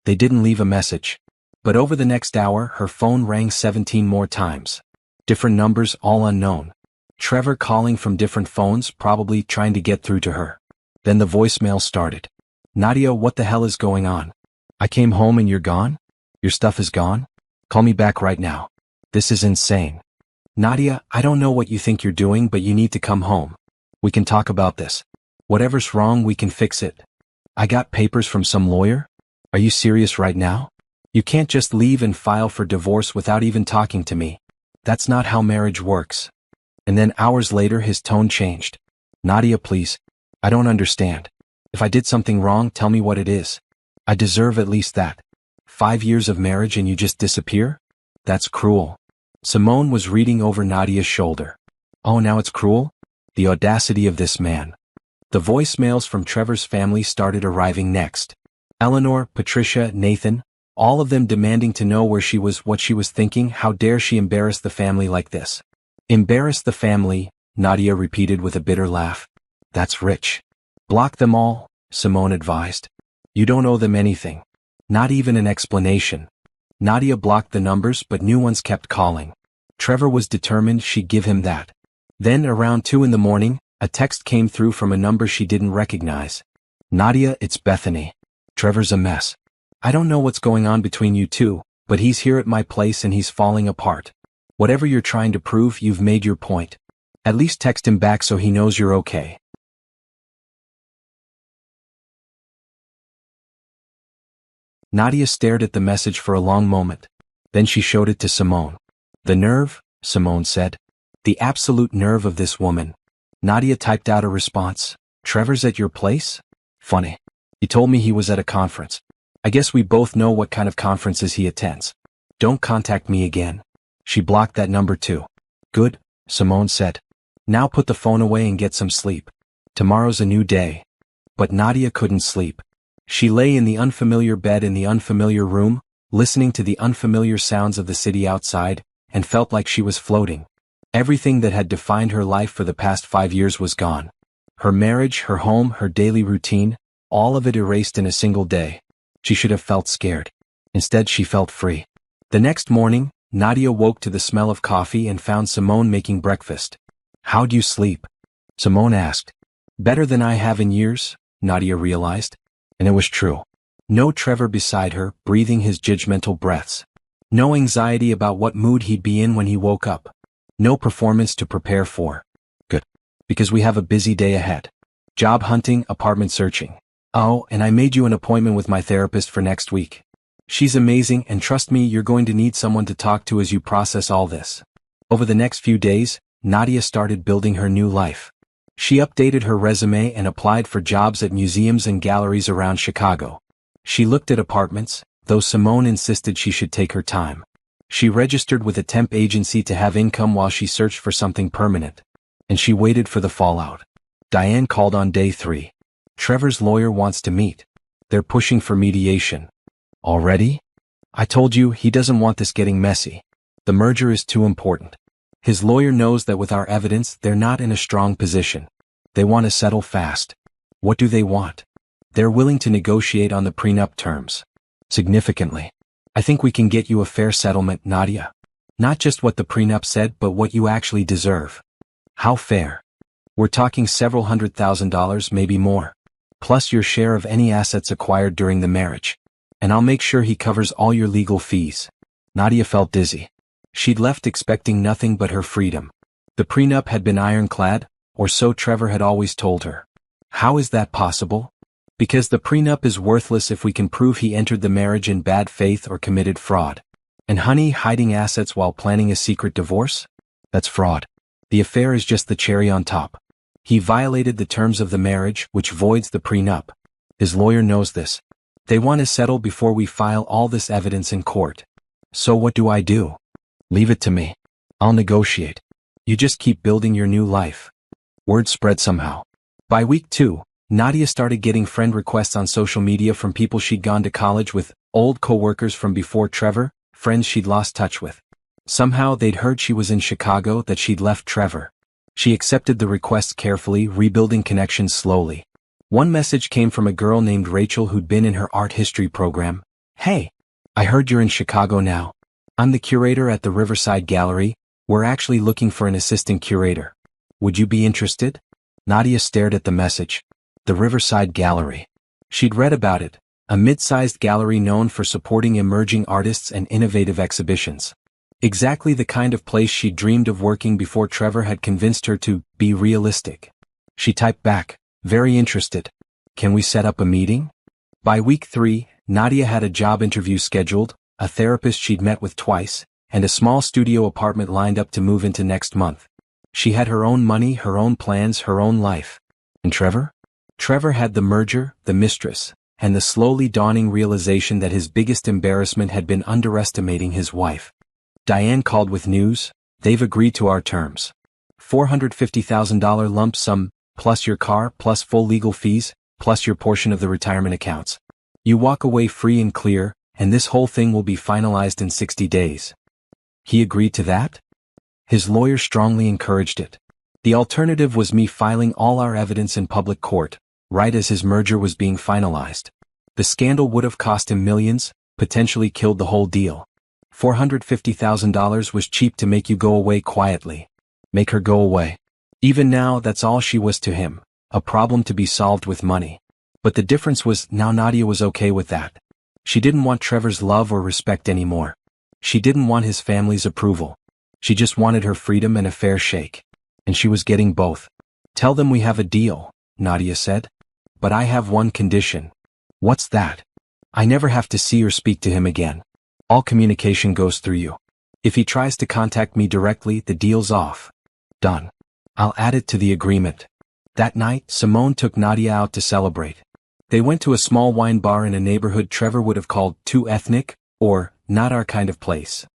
They didn't leave a message. But over the next hour, her phone rang 17 more times. Different numbers, all unknown. Trevor calling from different phones, probably trying to get through to her. Then the voicemail started. "Nadia, what the hell is going on? I came home and you're gone? Your stuff is gone? Call me back right now. This is insane. Nadia, I don't know what you think you're doing, but you need to come home. We can talk about this. Whatever's wrong, we can fix it. I got papers from some lawyer? Are you serious right now? You can't just leave and file for divorce without even talking to me. That's not how marriage works." And then hours later his tone changed. "Nadia, please. I don't understand. If I did something wrong, tell me what it is. I deserve at least that. 5 years of marriage and you just disappear? That's cruel. Simone was reading over Nadia's shoulder. Oh, now it's cruel? The audacity of this man. The voicemails from Trevor's family started arriving next. Eleanor, Patricia, Nathan, all of them demanding to know where she was, what she was thinking. How dare she embarrass the family like this? Embarrass the family, Nadia repeated with a bitter laugh. That's rich. Block them all, Simone advised. You don't owe them anything. Not even an explanation. Nadia blocked the numbers, but new ones kept calling. Trevor was determined she'd give him that. Then around 2 in the morning, a text came through from a number she didn't recognize. Nadia, it's Bethany. Trevor's a mess. I don't know what's going on between you two, but he's here at my place and he's falling apart. Whatever you're trying to prove, you've made your point. At least text him back so he knows you're okay. Nadia stared at the message for a long moment. Then she showed it to Simone. The nerve, Simone said. The absolute nerve of this woman. Nadia typed out a response. Trevor's at your place? Funny. He told me he was at a conference. I guess we both know what kind of conferences he attends. Don't contact me again. She blocked that number too. Good, Simone said. Now put the phone away and get some sleep. Tomorrow's a new day. But Nadia couldn't sleep. She lay in the unfamiliar bed in the unfamiliar room, listening to the unfamiliar sounds of the city outside, and felt like she was floating. Everything that had defined her life for the past 5 years was gone. Her marriage, her home, her daily routine, all of it erased in a single day. She should have felt scared. Instead, she felt free. The next morning, Nadia woke to the smell of coffee and found Simone making breakfast. How'd you sleep? Simone asked. Better than I have in years, Nadia realized. And it was true. No Trevor beside her, breathing his judgmental breaths. No anxiety about what mood he'd be in when he woke up. No performance to prepare for. Good. Because we have a busy day ahead. Job hunting, apartment searching. Oh, and I made you an appointment with my therapist for next week. She's amazing, and trust me, you're going to need someone to talk to as you process all this. Over the next few days, Nadia started building her new life. She updated her resume and applied for jobs at museums and galleries around Chicago. She looked at apartments, though Simone insisted she should take her time. She registered with a temp agency to have income while she searched for something permanent. And she waited for the fallout. Diane called on day 3. Trevor's lawyer wants to meet. They're pushing for mediation. Already? I told you, he doesn't want this getting messy. The merger is too important. His lawyer knows that with our evidence, they're not in a strong position. They want to settle fast. What do they want? They're willing to negotiate on the prenup terms. Significantly. I think we can get you a fair settlement, Nadia. Not just what the prenup said, but what you actually deserve. How fair? We're talking several $100,000, maybe more. Plus your share of any assets acquired during the marriage. And I'll make sure he covers all your legal fees. Nadia felt dizzy. She'd left expecting nothing but her freedom. The prenup had been ironclad, or so Trevor had always told her. How is that possible? Because the prenup is worthless if we can prove he entered the marriage in bad faith or committed fraud. And honey, hiding assets while planning a secret divorce? That's fraud. The affair is just the cherry on top. He violated the terms of the marriage, which voids the prenup. His lawyer knows this. They want to settle before we file all this evidence in court. So what do I do? Leave it to me. I'll negotiate. You just keep building your new life. Word spread somehow. By week 2, Nadia started getting friend requests on social media from people she'd gone to college with, old co-workers from before Trevor, friends she'd lost touch with. Somehow they'd heard she was in Chicago, that she'd left Trevor. She accepted the requests carefully, rebuilding connections slowly. One message came from a girl named Rachel who'd been in her art history program. Hey, I heard you're in Chicago now. I'm the curator at the Riverside Gallery. We're actually looking for an assistant curator. Would you be interested? Nadia stared at the message. The Riverside Gallery. She'd read about it, a mid-sized gallery known for supporting emerging artists and innovative exhibitions. Exactly the kind of place she'd dreamed of working before Trevor had convinced her to be realistic. She typed back, very interested. Can we set up a meeting? By week 3, Nadia had a job interview scheduled, a therapist she'd met with twice, and a small studio apartment lined up to move into next month. She had her own money, her own plans, her own life. And Trevor? Trevor had the merger, the mistress, and the slowly dawning realization that his biggest embarrassment had been underestimating his wife. Diane called with news. They've agreed to our terms. $450,000 lump sum, plus your car, plus full legal fees, plus your portion of the retirement accounts. You walk away free and clear, and this whole thing will be finalized in 60 days. He agreed to that? His lawyer strongly encouraged it. The alternative was me filing all our evidence in public court, right as his merger was being finalized. The scandal would have cost him millions, potentially killed the whole deal. $450,000 was cheap to make you go away quietly. Make her go away. Even now, that's all she was to him, a problem to be solved with money. But the difference was now Nadia was okay with that. She didn't want Trevor's love or respect anymore. She didn't want his family's approval. She just wanted her freedom and a fair shake. And she was getting both. Tell them we have a deal, Nadia said. But I have one condition. What's that? I never have to see or speak to him again. All communication goes through you. If he tries to contact me directly, the deal's off. Done. I'll add it to the agreement. That night, Simone took Nadia out to celebrate. They went to a small wine bar in a neighborhood Trevor would have called too ethnic, or not our kind of place.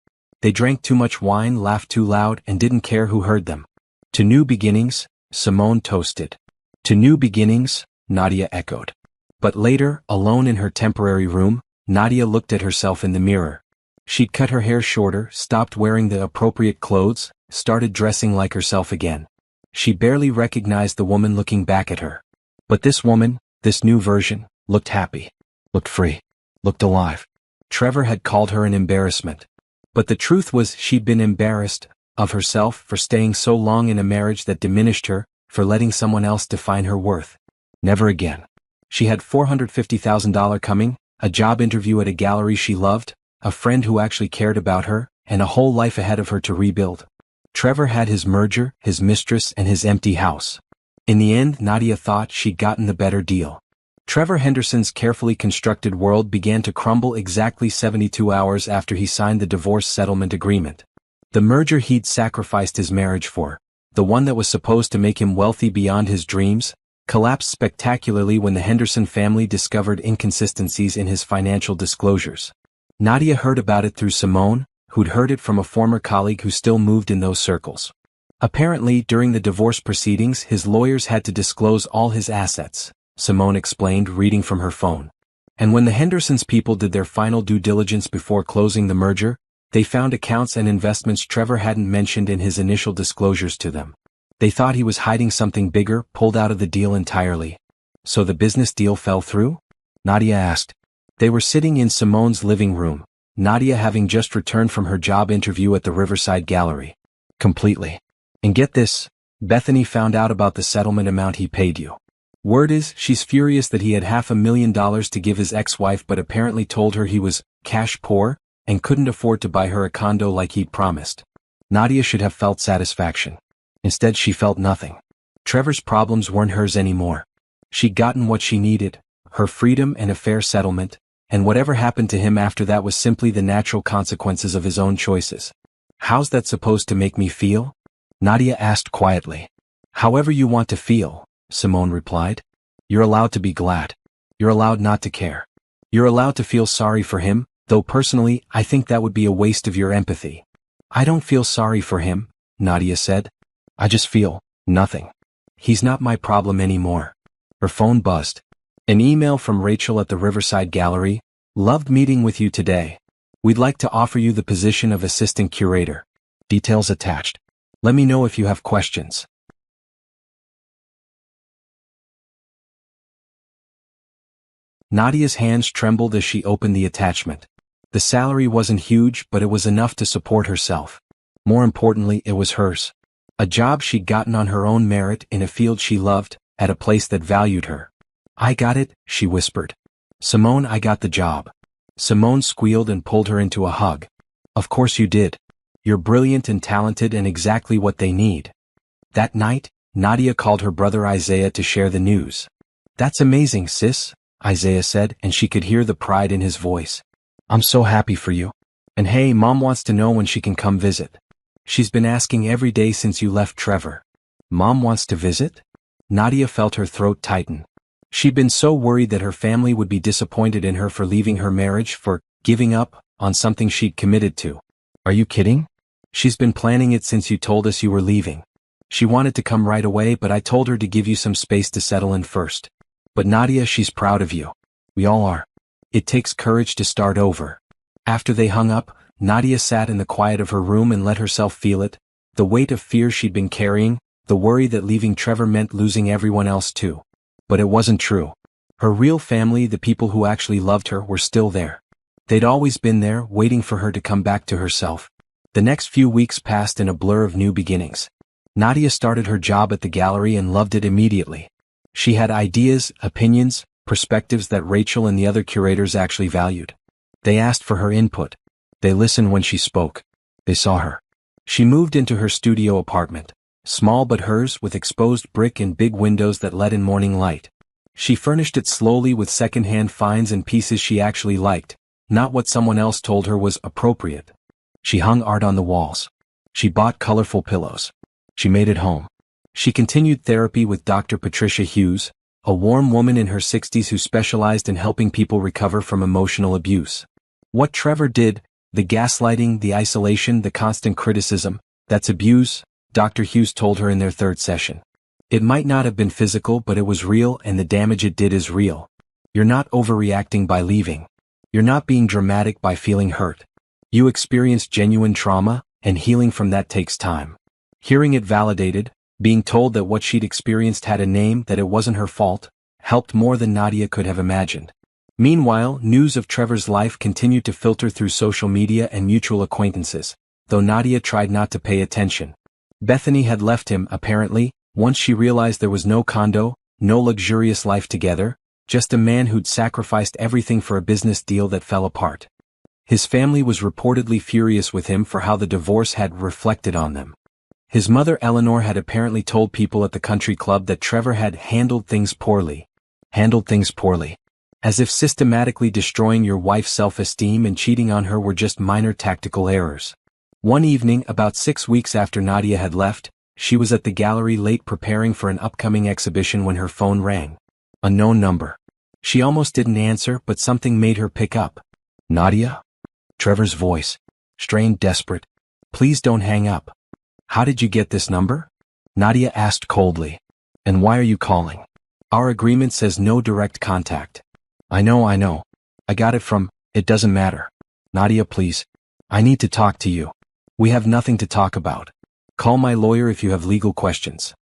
They drank too much wine, laughed too loud, and didn't care who heard them. To new beginnings, Simone toasted. To new beginnings, Nadia echoed. But later, alone in her temporary room, Nadia looked at herself in the mirror. She'd cut her hair shorter, stopped wearing the appropriate clothes, started dressing like herself again. She barely recognized the woman looking back at her. But this woman, this new version, looked happy, looked free, looked alive. Trevor had called her an embarrassment. But the truth was she'd been embarrassed of herself for staying so long in a marriage that diminished her, for letting someone else define her worth. Never again. She had $450,000 coming, a job interview at a gallery she loved, a friend who actually cared about her, and a whole life ahead of her to rebuild. Trevor had his merger, his mistress, and his empty house. In the end, Nadia thought she'd gotten the better deal. Trevor Henderson's carefully constructed world began to crumble exactly 72 hours after he signed the divorce settlement agreement. The merger he'd sacrificed his marriage for, the one that was supposed to make him wealthy beyond his dreams, collapsed spectacularly when the Henderson family discovered inconsistencies in his financial disclosures. Nadia heard about it through Simone, who'd heard it from a former colleague who still moved in those circles. Apparently, during the divorce proceedings, his lawyers had to disclose all his assets, Simone explained, reading from her phone. And when the Hendersons' people did their final due diligence before closing the merger, they found accounts and investments Trevor hadn't mentioned in his initial disclosures to them. They thought he was hiding something bigger, pulled out of the deal entirely. So the business deal fell through? Nadia asked. They were sitting in Simone's living room, Nadia having just returned from her job interview at the Riverside Gallery. Completely. And get this, Bethany found out about the settlement amount he paid you. Word is, she's furious that he had $500,000 to give his ex-wife but apparently told her he was cash poor and couldn't afford to buy her a condo like he'd promised. Nadia should have felt satisfaction. Instead, she felt nothing. Trevor's problems weren't hers anymore. She'd gotten what she needed, her freedom and a fair settlement, and whatever happened to him after that was simply the natural consequences of his own choices. How's that supposed to make me feel? Nadia asked quietly. However you want to feel, Simone replied. You're allowed to be glad. You're allowed not to care. You're allowed to feel sorry for him, though personally, I think that would be a waste of your empathy. I don't feel sorry for him, Nadia said. I just feel nothing. He's not my problem anymore. Her phone buzzed. An email from Rachel at the Riverside Gallery. Loved meeting with you today. We'd like to offer you the position of assistant curator. Details attached. Let me know if you have questions. Nadia's hands trembled as she opened the attachment. The salary wasn't huge, but it was enough to support herself. More importantly, it was hers. A job she'd gotten on her own merit in a field she loved, at a place that valued her. I got it, she whispered. Simone, I got the job. Simone squealed and pulled her into a hug. Of course you did. You're brilliant and talented and exactly what they need. That night, Nadia called her brother Isaiah to share the news. That's amazing, sis, Isaiah said, and she could hear the pride in his voice. I'm so happy for you. And hey, Mom wants to know when she can come visit. She's been asking every day since you left Trevor. Mom wants to visit? Nadia felt her throat tighten. She'd been so worried that her family would be disappointed in her for leaving her marriage, for giving up on something she'd committed to. Are you kidding? She's been planning it since you told us you were leaving. She wanted to come right away, but I told her to give you some space to settle in first. But Nadia, she's proud of you. We all are. It takes courage to start over. After they hung up, Nadia sat in the quiet of her room and let herself feel it, the weight of fear she'd been carrying, the worry that leaving Trevor meant losing everyone else too. But it wasn't true. Her real family, the people who actually loved her, were still there. They'd always been there, waiting for her to come back to herself. The next few weeks passed in a blur of new beginnings. Nadia started her job at the gallery and loved it immediately. She had ideas, opinions, perspectives that Rachel and the other curators actually valued. They asked for her input. They listened when she spoke. They saw her. She moved into her studio apartment, small but hers, with exposed brick and big windows that let in morning light. She furnished it slowly with second-hand finds and pieces she actually liked, not what someone else told her was appropriate. She hung art on the walls. She bought colorful pillows. She made it home. She continued therapy with Dr. Patricia Hughes, a warm woman in her 60s who specialized in helping people recover from emotional abuse. What Trevor did, the gaslighting, the isolation, the constant criticism, that's abuse, Dr. Hughes told her in their third session. It might not have been physical, but it was real, and the damage it did is real. You're not overreacting by leaving. You're not being dramatic by feeling hurt. You experienced genuine trauma, and healing from that takes time. Hearing it validated, being told that what she'd experienced had a name, that it wasn't her fault, helped more than Nadia could have imagined. Meanwhile, news of Trevor's life continued to filter through social media and mutual acquaintances, though Nadia tried not to pay attention. Bethany had left him, apparently, once she realized there was no condo, no luxurious life together, just a man who'd sacrificed everything for a business deal that fell apart. His family was reportedly furious with him for how the divorce had reflected on them. His mother Eleanor had apparently told people at the country club that Trevor had handled things poorly. Handled things poorly. As if systematically destroying your wife's self-esteem and cheating on her were just minor tactical errors. One evening, about 6 weeks after Nadia had left, she was at the gallery late preparing for an upcoming exhibition when her phone rang. A known number. She almost didn't answer, but something made her pick up. Nadia? Trevor's voice. Strained, desperate. Please don't hang up. How did you get this number? Nadia asked coldly. And why are you calling? Our agreement says no direct contact. I know. I got it from, it doesn't matter. Nadia, please. I need to talk to you. We have nothing to talk about. Call my lawyer if you have legal questions.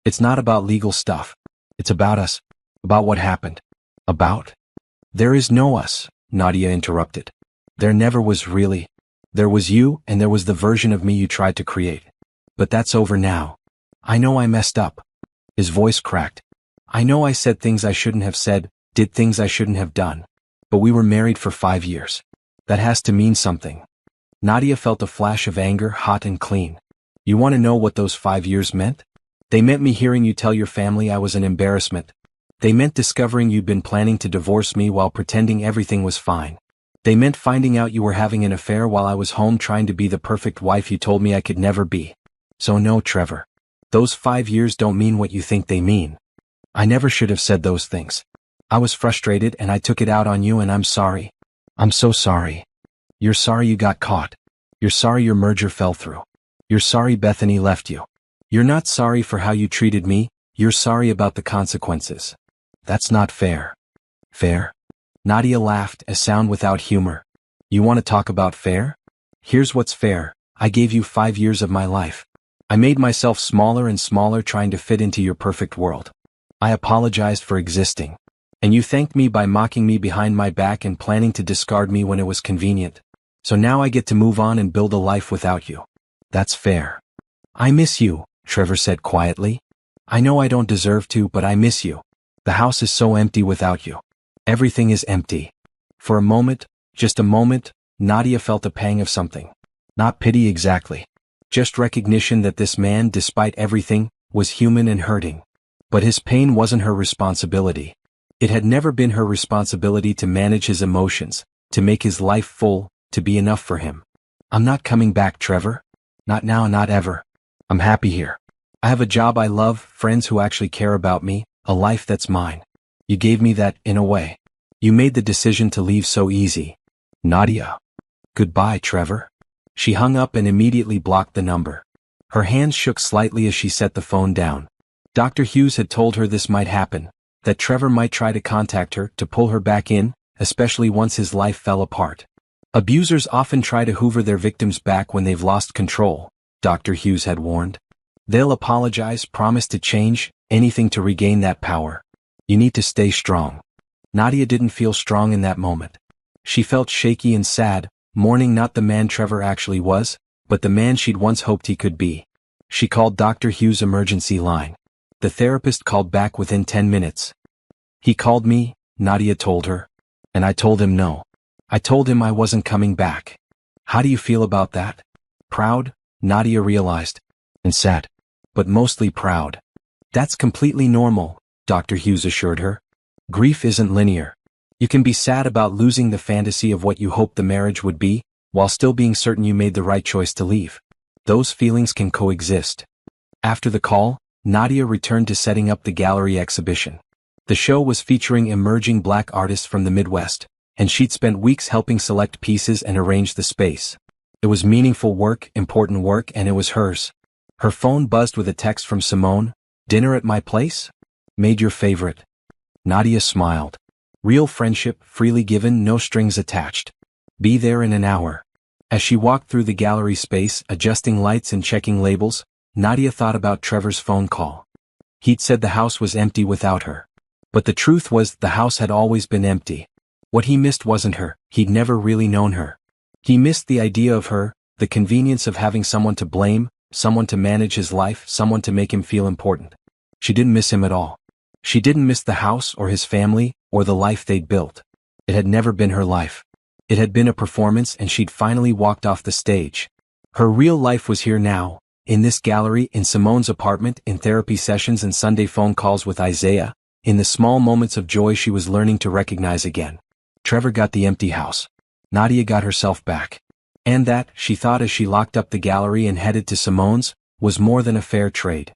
It's not about legal stuff. It's about us. About what happened. About? There is no us, Nadia interrupted. There never was really. There was you, and there was the version of me you tried to create. But that's over now. I know I messed up. His voice cracked. I know I said things I shouldn't have said, did things I shouldn't have done. But we were married for 5 years. That has to mean something. Nadia felt a flash of anger, hot and clean. You want to know what those 5 years meant? They meant me hearing you tell your family I was an embarrassment. They meant discovering you'd been planning to divorce me while pretending everything was fine. They meant finding out you were having an affair while I was home trying to be the perfect wife you told me I could never be. So no, Trevor. Those 5 years don't mean what you think they mean. I never should have said those things. I was frustrated and I took it out on you, and I'm sorry. I'm so sorry. You're sorry you got caught. You're sorry your merger fell through. You're sorry Bethany left you. You're not sorry for how you treated me, you're sorry about the consequences. That's not fair. Fair? Nadia laughed, a sound without humor. You want to talk about fair? Here's what's fair. I gave you 5 years of my life. I made myself smaller and smaller trying to fit into your perfect world. I apologized for existing. And you thanked me by mocking me behind my back and planning to discard me when it was convenient. So now I get to move on and build a life without you. That's fair. I miss you, Trevor said quietly. I know I don't deserve to, but I miss you. The house is so empty without you. Everything is empty. For a moment, just a moment, Nadia felt a pang of something. Not pity exactly. Just recognition that this man, despite everything, was human and hurting. But his pain wasn't her responsibility. It had never been her responsibility to manage his emotions, to make his life full, to be enough for him. I'm not coming back, Trevor. Not now, not ever. I'm happy here. I have a job I love, friends who actually care about me, a life that's mine. You gave me that, in a way. You made the decision to leave so easy. Nadia. Goodbye, Trevor. She hung up and immediately blocked the number. Her hands shook slightly as she set the phone down. Dr. Hughes had told her this might happen, that Trevor might try to contact her to pull her back in, especially once his life fell apart. Abusers often try to hoover their victims back when they've lost control, Dr. Hughes had warned. They'll apologize, promise to change, anything to regain that power. You need to stay strong. Nadia didn't feel strong in that moment. She felt shaky and sad, mourning not the man Trevor actually was, but the man she'd once hoped he could be. She called Dr. Hughes' emergency line. The therapist called back within 10 minutes. He called me, Nadia told her. And I told him no. I told him I wasn't coming back. How do you feel about that? Proud, Nadia realized. And sad. But mostly proud. That's completely normal, Dr. Hughes assured her. Grief isn't linear. You can be sad about losing the fantasy of what you hoped the marriage would be, while still being certain you made the right choice to leave. Those feelings can coexist. After the call, Nadia returned to setting up the gallery exhibition. The show was featuring emerging Black artists from the Midwest, and she'd spent weeks helping select pieces and arrange the space. It was meaningful work, important work, and it was hers. Her phone buzzed with a text from Simone. Dinner at my place? Made your favorite. Nadia smiled. Real friendship, freely given, no strings attached. Be there in an hour. As she walked through the gallery space, adjusting lights and checking labels, Nadia thought about Trevor's phone call. He'd said the house was empty without her. But the truth was, the house had always been empty. What he missed wasn't her, he'd never really known her. He missed the idea of her, the convenience of having someone to blame, someone to manage his life, someone to make him feel important. She didn't miss him at all. She didn't miss the house or his family, or the life they'd built. It had never been her life. It had been a performance, and she'd finally walked off the stage. Her real life was here now, in this gallery, in Simone's apartment, in therapy sessions and Sunday phone calls with Isaiah, in the small moments of joy she was learning to recognize again. Trevor got the empty house. Nadia got herself back. And that, she thought as she locked up the gallery and headed to Simone's, was more than a fair trade.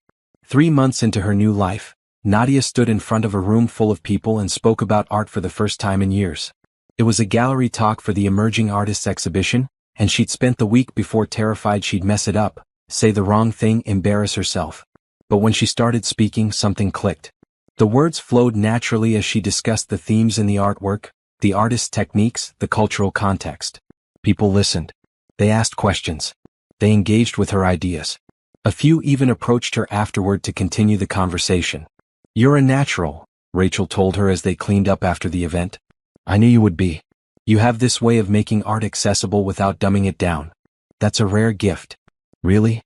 3 months into her new life, Nadia stood in front of a room full of people and spoke about art for the first time in years. It was a gallery talk for the Emerging Artists exhibition, and she'd spent the week before terrified she'd mess it up, say the wrong thing, embarrass herself. But when she started speaking, something clicked. The words flowed naturally as she discussed the themes in the artwork, the artist's techniques, the cultural context. People listened. They asked questions. They engaged with her ideas. A few even approached her afterward to continue the conversation. You're a natural, Rachel told her as they cleaned up after the event. I knew you would be. You have this way of making art accessible without dumbing it down. That's a rare gift. Really?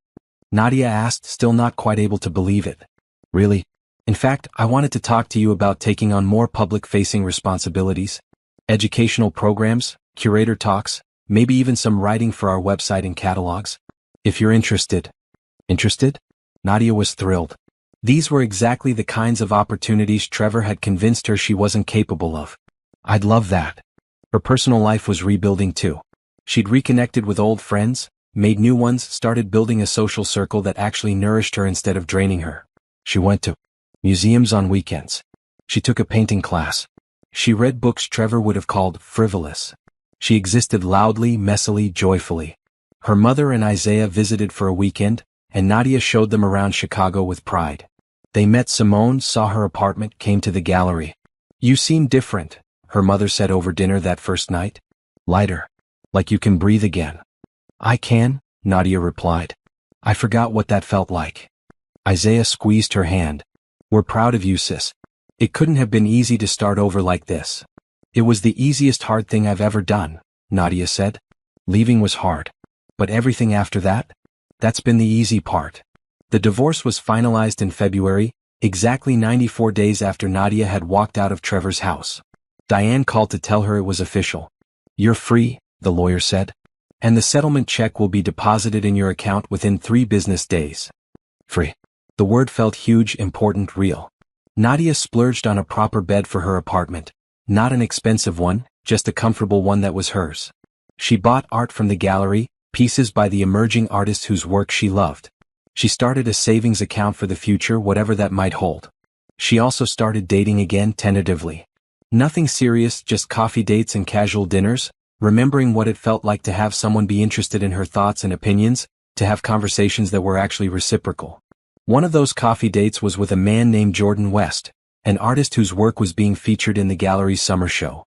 Nadia asked, still not quite able to believe it. Really? In fact, I wanted to talk to you about taking on more public-facing responsibilities. Educational programs, curator talks, maybe even some writing for our website and catalogs. If you're interested. Interested? Nadia was thrilled. These were exactly the kinds of opportunities Trevor had convinced her she wasn't capable of. I'd love that. Her personal life was rebuilding too. She'd reconnected with old friends, made new ones, started building a social circle that actually nourished her instead of draining her. She went to museums on weekends. She took a painting class. She read books Trevor would have called frivolous. She existed loudly, messily, joyfully. Her mother and Isaiah visited for a weekend, and Nadia showed them around Chicago with pride. They met Simone, saw her apartment, came to the gallery. You seem different, her mother said over dinner that first night. Lighter. Like you can breathe again. I can, Nadia replied. I forgot what that felt like. Isaiah squeezed her hand. We're proud of you, sis. It couldn't have been easy to start over like this. It was the easiest hard thing I've ever done, Nadia said. Leaving was hard. But everything after that? That's been the easy part. The divorce was finalized in February, exactly 94 days after Nadia had walked out of Trevor's house. Diane called to tell her it was official. You're free, the lawyer said. And the settlement check will be deposited in your account within 3 business days. Free. The word felt huge, important, real. Nadia splurged on a proper bed for her apartment. Not an expensive one, just a comfortable one that was hers. She bought art from the gallery, pieces by the emerging artists whose work she loved. She started a savings account for the future, whatever that might hold. She also started dating again tentatively. Nothing serious, just coffee dates and casual dinners, remembering what it felt like to have someone be interested in her thoughts and opinions, to have conversations that were actually reciprocal. One of those coffee dates was with a man named Jordan West, an artist whose work was being featured in the gallery's summer show.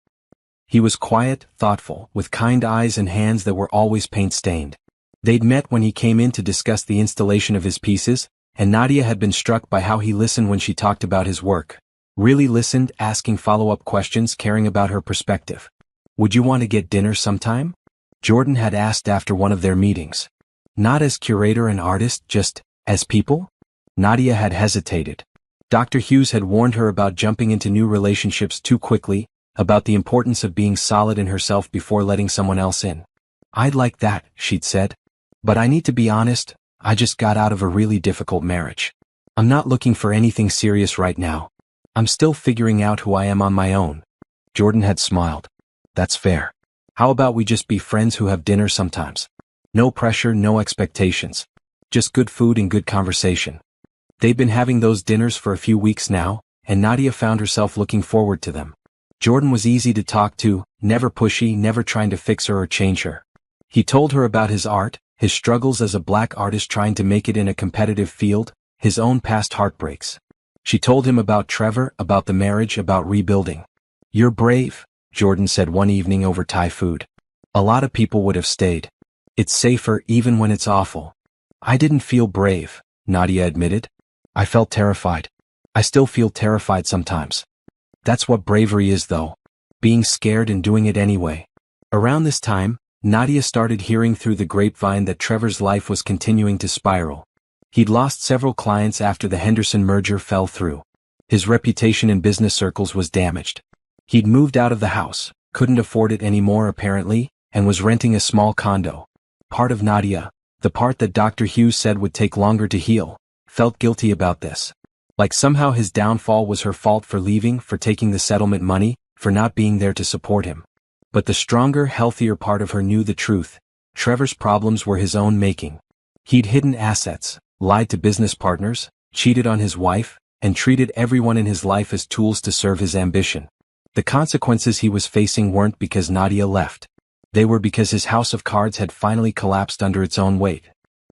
He was quiet, thoughtful, with kind eyes and hands that were always paint-stained. They'd met when he came in to discuss the installation of his pieces, and Nadia had been struck by how he listened when she talked about his work. Really listened, asking follow-up questions, caring about her perspective. "Would you want to get dinner sometime?" Jordan had asked after one of their meetings. "Not as curator and artist, just as people?" Nadia had hesitated. Dr. Hughes had warned her about jumping into new relationships too quickly, about the importance of being solid in herself before letting someone else in. "I'd like that," she'd said. "But I need to be honest, I just got out of a really difficult marriage. I'm not looking for anything serious right now. I'm still figuring out who I am on my own." Jordan had smiled. "That's fair. How about we just be friends who have dinner sometimes? No pressure, no expectations. Just good food and good conversation." They'd been having those dinners for a few weeks now, and Nadia found herself looking forward to them. Jordan was easy to talk to, never pushy, never trying to fix her or change her. He told her about his art, his struggles as a black artist trying to make it in a competitive field, his own past heartbreaks. She told him about Trevor, about the marriage, about rebuilding. "You're brave," Jordan said one evening over Thai food. "A lot of people would have stayed. It's safer even when it's awful." "I didn't feel brave," Nadia admitted. "I felt terrified. I still feel terrified sometimes." That's what bravery is though. Being scared and doing it anyway. Around this time, Nadia started hearing through the grapevine that Trevor's life was continuing to spiral. He'd lost several clients after the Henderson merger fell through. His reputation in business circles was damaged. He'd moved out of the house, couldn't afford it anymore apparently, and was renting a small condo. Part of Nadia, the part that Dr. Hughes said would take longer to heal, felt guilty about this. Like somehow his downfall was her fault for leaving, for taking the settlement money, for not being there to support him. But the stronger, healthier part of her knew the truth. Trevor's problems were his own making. He'd hidden assets, lied to business partners, cheated on his wife, and treated everyone in his life as tools to serve his ambition. The consequences he was facing weren't because Nadia left. They were because his house of cards had finally collapsed under its own weight.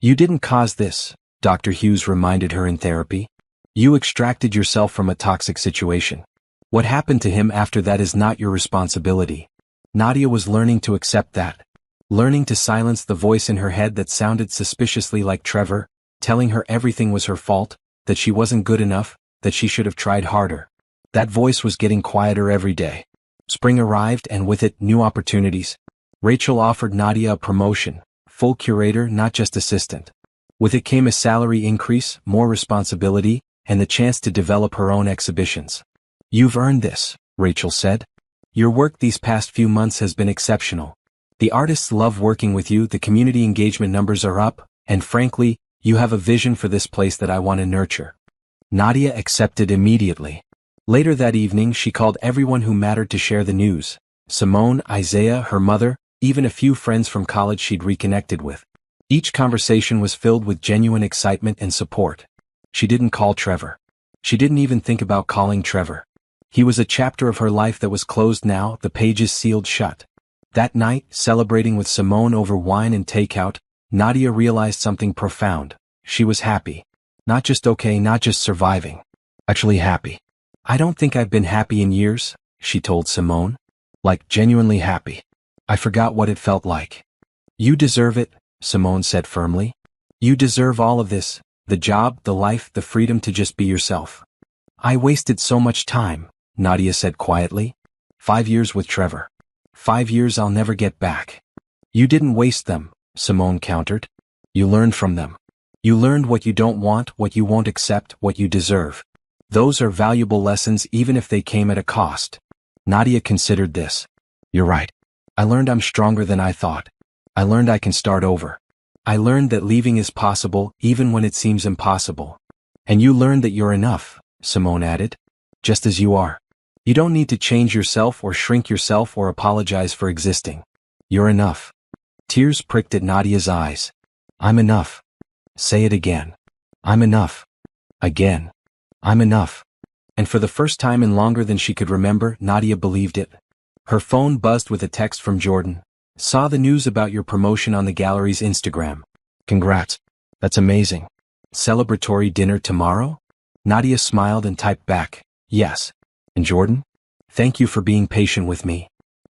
"You didn't cause this," Dr. Hughes reminded her in therapy. "You extracted yourself from a toxic situation. What happened to him after that is not your responsibility." Nadia was learning to accept that. Learning to silence the voice in her head that sounded suspiciously like Trevor, telling her everything was her fault, that she wasn't good enough, that she should have tried harder. That voice was getting quieter every day. Spring arrived and with it, new opportunities. Rachel offered Nadia a promotion, full curator, not just assistant. With it came a salary increase, more responsibility, and the chance to develop her own exhibitions. "You've earned this," Rachel said. "Your work these past few months has been exceptional. The artists love working with you, the community engagement numbers are up, and frankly, you have a vision for this place that I want to nurture." Nadia accepted immediately. Later that evening she called everyone who mattered to share the news. Simone, Isaiah, her mother, even a few friends from college she'd reconnected with. Each conversation was filled with genuine excitement and support. She didn't call Trevor. She didn't even think about calling Trevor. He was a chapter of her life that was closed now, the pages sealed shut. That night, celebrating with Simone over wine and takeout, Nadia realized something profound. She was happy. Not just okay, not just surviving. Actually happy. "I don't think I've been happy in years," she told Simone. "Like genuinely happy. I forgot what it felt like." "You deserve it," Simone said firmly. "You deserve all of this, the job, the life, the freedom to just be yourself." "I wasted so much time," Nadia said quietly. 5 years with Trevor. 5 years I'll never get back." "You didn't waste them," Simone countered. "You learned from them. You learned what you don't want, what you won't accept, what you deserve. Those are valuable lessons even if they came at a cost." Nadia considered this. "You're right. I learned I'm stronger than I thought. I learned I can start over. I learned that leaving is possible even when it seems impossible." "And you learned that you're enough," Simone added. "Just as you are. You don't need to change yourself or shrink yourself or apologize for existing. You're enough." Tears pricked at Nadia's eyes. "I'm enough." "Say it again." "I'm enough." "Again." "I'm enough." And for the first time in longer than she could remember, Nadia believed it. Her phone buzzed with a text from Jordan. Saw the news about your promotion on the gallery's Instagram. Congrats. That's amazing. Celebratory dinner tomorrow? Nadia smiled and typed back, yes. And Jordan? Thank you for being patient with me.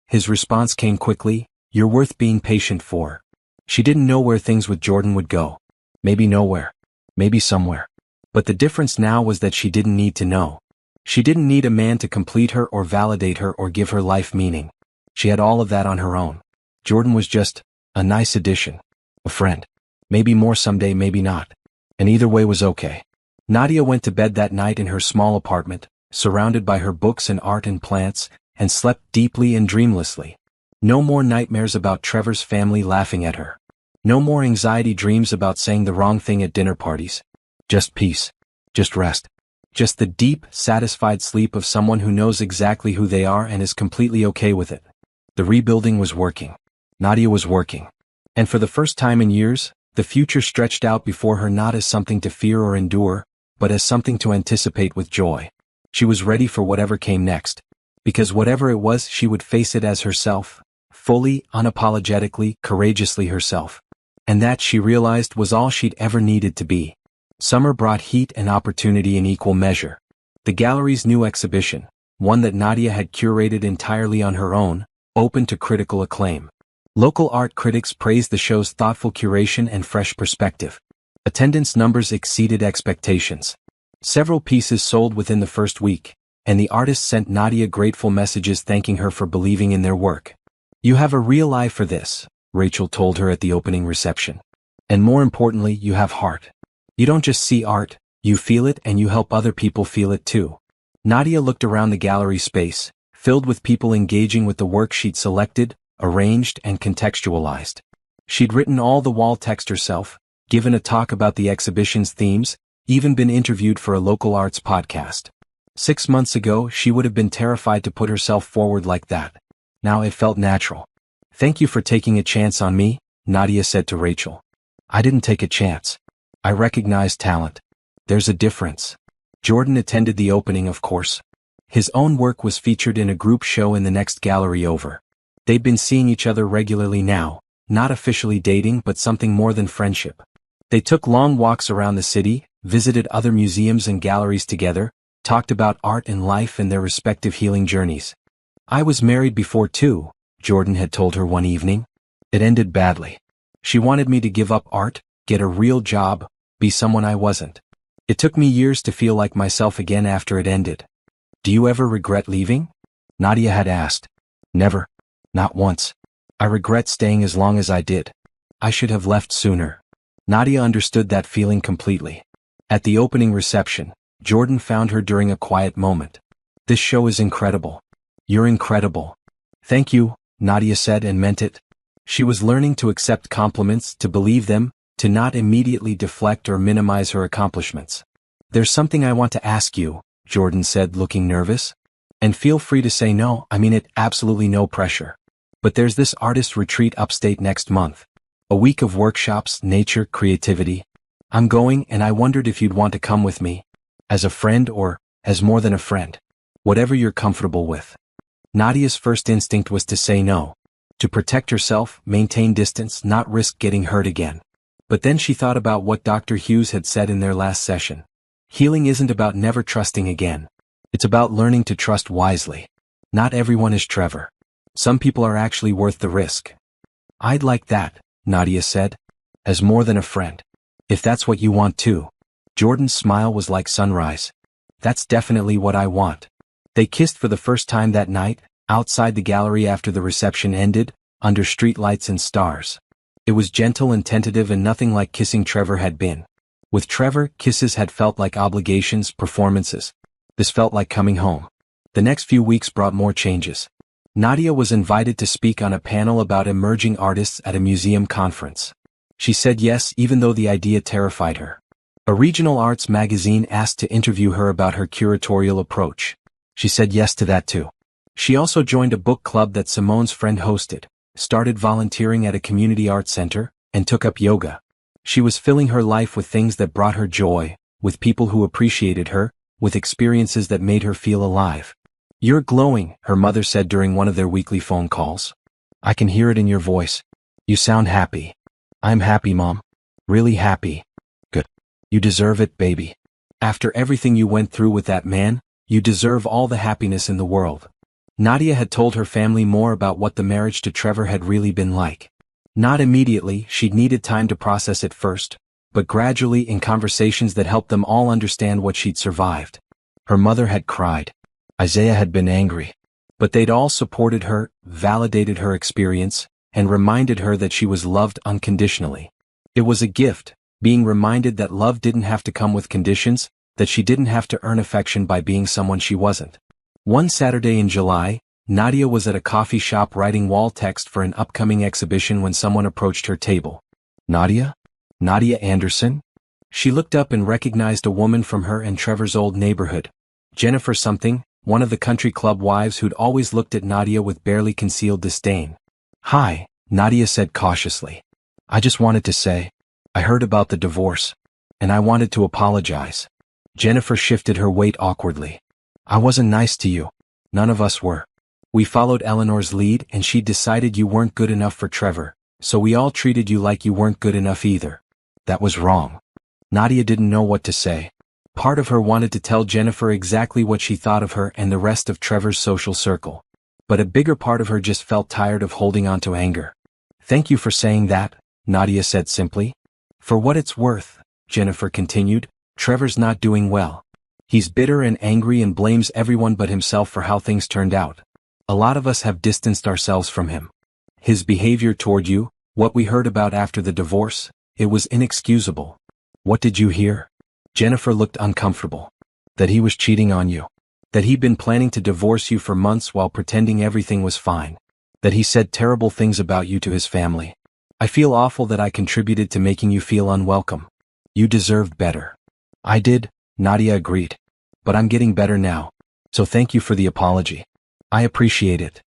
His response came quickly, you're worth being patient for. She didn't know where things with Jordan would go. Maybe nowhere. Maybe somewhere. But the difference now was that she didn't need to know. She didn't need a man to complete her or validate her or give her life meaning. She had all of that on her own. Jordan was just a nice addition. A friend. Maybe more someday, maybe not. And either way was okay. Nadia went to bed that night in her small apartment, surrounded by her books and art and plants, and slept deeply and dreamlessly. No more nightmares about Trevor's family laughing at her. No more anxiety dreams about saying the wrong thing at dinner parties. Just peace. Just rest. Just the deep, satisfied sleep of someone who knows exactly who they are and is completely okay with it. The rebuilding was working. Nadia was working. And for the first time in years, the future stretched out before her not as something to fear or endure, but as something to anticipate with joy. She was ready for whatever came next. Because whatever it was, she would face it as herself. Fully, unapologetically, courageously herself. And that, she realized, was all she'd ever needed to be. Summer brought heat and opportunity in equal measure. The gallery's new exhibition, one that Nadia had curated entirely on her own, opened to critical acclaim. Local art critics praised the show's thoughtful curation and fresh perspective. Attendance numbers exceeded expectations. Several pieces sold within the first week, and the artists sent Nadia grateful messages thanking her for believing in their work. You have a real eye for this, Rachel told her at the opening reception. And more importantly, you have heart. You don't just see art, you feel it and you help other people feel it too. Nadia looked around the gallery space, filled with people engaging with the work she'd selected, arranged and contextualized. She'd written all the wall text herself, given a talk about the exhibition's themes, even been interviewed for a local arts podcast. 6 months ago, she would have been terrified to put herself forward like that. Now it felt natural. Thank you for taking a chance on me, Nadia said to Rachel. I didn't take a chance. I recognized talent. There's a difference. Jordan attended the opening, of course. His own work was featured in a group show in the next gallery over. They'd been seeing each other regularly now, not officially dating but something more than friendship. They took long walks around the city, visited other museums and galleries together, talked about art and life and their respective healing journeys. I was married before too, Jordan had told her one evening. It ended badly. She wanted me to give up art, get a real job, be someone I wasn't. It took me years to feel like myself again after it ended. Do you ever regret leaving? Nadia had asked. Never. Not once. I regret staying as long as I did. I should have left sooner. Nadia understood that feeling completely. At the opening reception, Jordan found her during a quiet moment. This show is incredible. You're incredible. Thank you, Nadia said and meant it. She was learning to accept compliments, to believe them, to not immediately deflect or minimize her accomplishments. There's something I want to ask you, Jordan said, looking nervous. And feel free to say no, I mean it, absolutely no pressure. But there's this artist retreat upstate next month. A week of workshops, nature, creativity. I'm going and I wondered if you'd want to come with me. As a friend or, as more than a friend. Whatever you're comfortable with. Nadia's first instinct was to say no. To protect herself, maintain distance, not risk getting hurt again. But then she thought about what Dr. Hughes had said in their last session. Healing isn't about never trusting again. It's about learning to trust wisely. Not everyone is Trevor. Some people are actually worth the risk. I'd like that, Nadia said. As more than a friend. If that's what you want too. Jordan's smile was like sunrise. That's definitely what I want. They kissed for the first time that night, outside the gallery after the reception ended, under streetlights and stars. It was gentle and tentative and nothing like kissing Trevor had been. With Trevor, kisses had felt like obligations, performances. This felt like coming home. The next few weeks brought more changes. Nadia was invited to speak on a panel about emerging artists at a museum conference. She said yes even though the idea terrified her. A regional arts magazine asked to interview her about her curatorial approach. She said yes to that too. She also joined a book club that Simone's friend hosted, started volunteering at a community arts center, and took up yoga. She was filling her life with things that brought her joy, with people who appreciated her, with experiences that made her feel alive. "You're glowing," her mother said during one of their weekly phone calls. "I can hear it in your voice. You sound happy." "I'm happy, Mom. Really happy." "Good. You deserve it, baby. After everything you went through with that man, you deserve all the happiness in the world." Nadia had told her family more about what the marriage to Trevor had really been like. Not immediately, she'd needed time to process it first, but gradually in conversations that helped them all understand what she'd survived. Her mother had cried. Isaiah had been angry. But they'd all supported her, validated her experience, and reminded her that she was loved unconditionally. It was a gift, being reminded that love didn't have to come with conditions, that she didn't have to earn affection by being someone she wasn't. One Saturday in July, Nadia was at a coffee shop writing wall text for an upcoming exhibition when someone approached her table. "Nadia? Nadia Anderson?" She looked up and recognized a woman from her and Trevor's old neighborhood. Jennifer something, one of the country club wives who'd always looked at Nadia with barely concealed disdain. "Hi," Nadia said cautiously. "I just wanted to say, I heard about the divorce, and I wanted to apologize." Jennifer shifted her weight awkwardly. "I wasn't nice to you. None of us were. We followed Eleanor's lead and she decided you weren't good enough for Trevor, so we all treated you like you weren't good enough either. That was wrong." Nadia didn't know what to say. Part of her wanted to tell Jennifer exactly what she thought of her and the rest of Trevor's social circle. But a bigger part of her just felt tired of holding on to anger. "Thank you for saying that," Nadia said simply. "For what it's worth," Jennifer continued, "Trevor's not doing well. He's bitter and angry and blames everyone but himself for how things turned out. A lot of us have distanced ourselves from him. His behavior toward you, what we heard about after the divorce, it was inexcusable." "What did you hear?" Jennifer looked uncomfortable. "That he was cheating on you. That he'd been planning to divorce you for months while pretending everything was fine. That he said terrible things about you to his family. I feel awful that I contributed to making you feel unwelcome. You deserved better." "I did," Nadia agreed. "But I'm getting better now. So thank you for the apology. I appreciate it."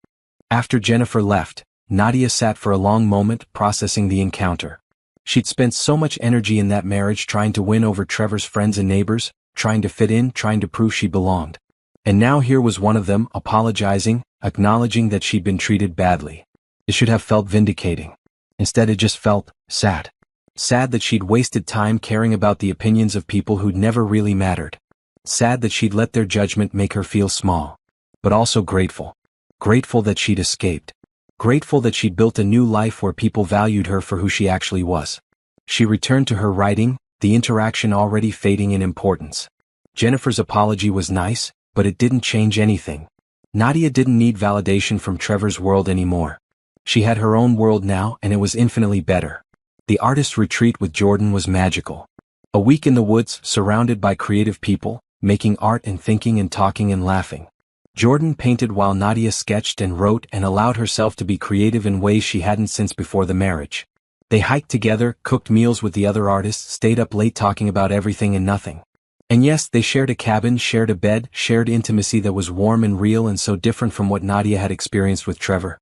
After Jennifer left, Nadia sat for a long moment processing the encounter. She'd spent so much energy in that marriage trying to win over Trevor's friends and neighbors, trying to fit in, trying to prove she belonged. And now here was one of them, apologizing, acknowledging that she'd been treated badly. It should have felt vindicating. Instead it just felt sad. Sad that she'd wasted time caring about the opinions of people who'd never really mattered. Sad that she'd let their judgment make her feel small. But also grateful. Grateful that she'd escaped. Grateful that she'd built a new life where people valued her for who she actually was. She returned to her writing, the interaction already fading in importance. Jennifer's apology was nice, but it didn't change anything. Nadia didn't need validation from Trevor's world anymore. She had her own world now and it was infinitely better. The artist's retreat with Jordan was magical. A week in the woods, surrounded by creative people, making art and thinking and talking and laughing. Jordan painted while Nadia sketched and wrote and allowed herself to be creative in ways she hadn't since before the marriage. They hiked together, cooked meals with the other artists, stayed up late talking about everything and nothing. And yes, they shared a cabin, shared a bed, shared intimacy that was warm and real and so different from what Nadia had experienced with Trevor.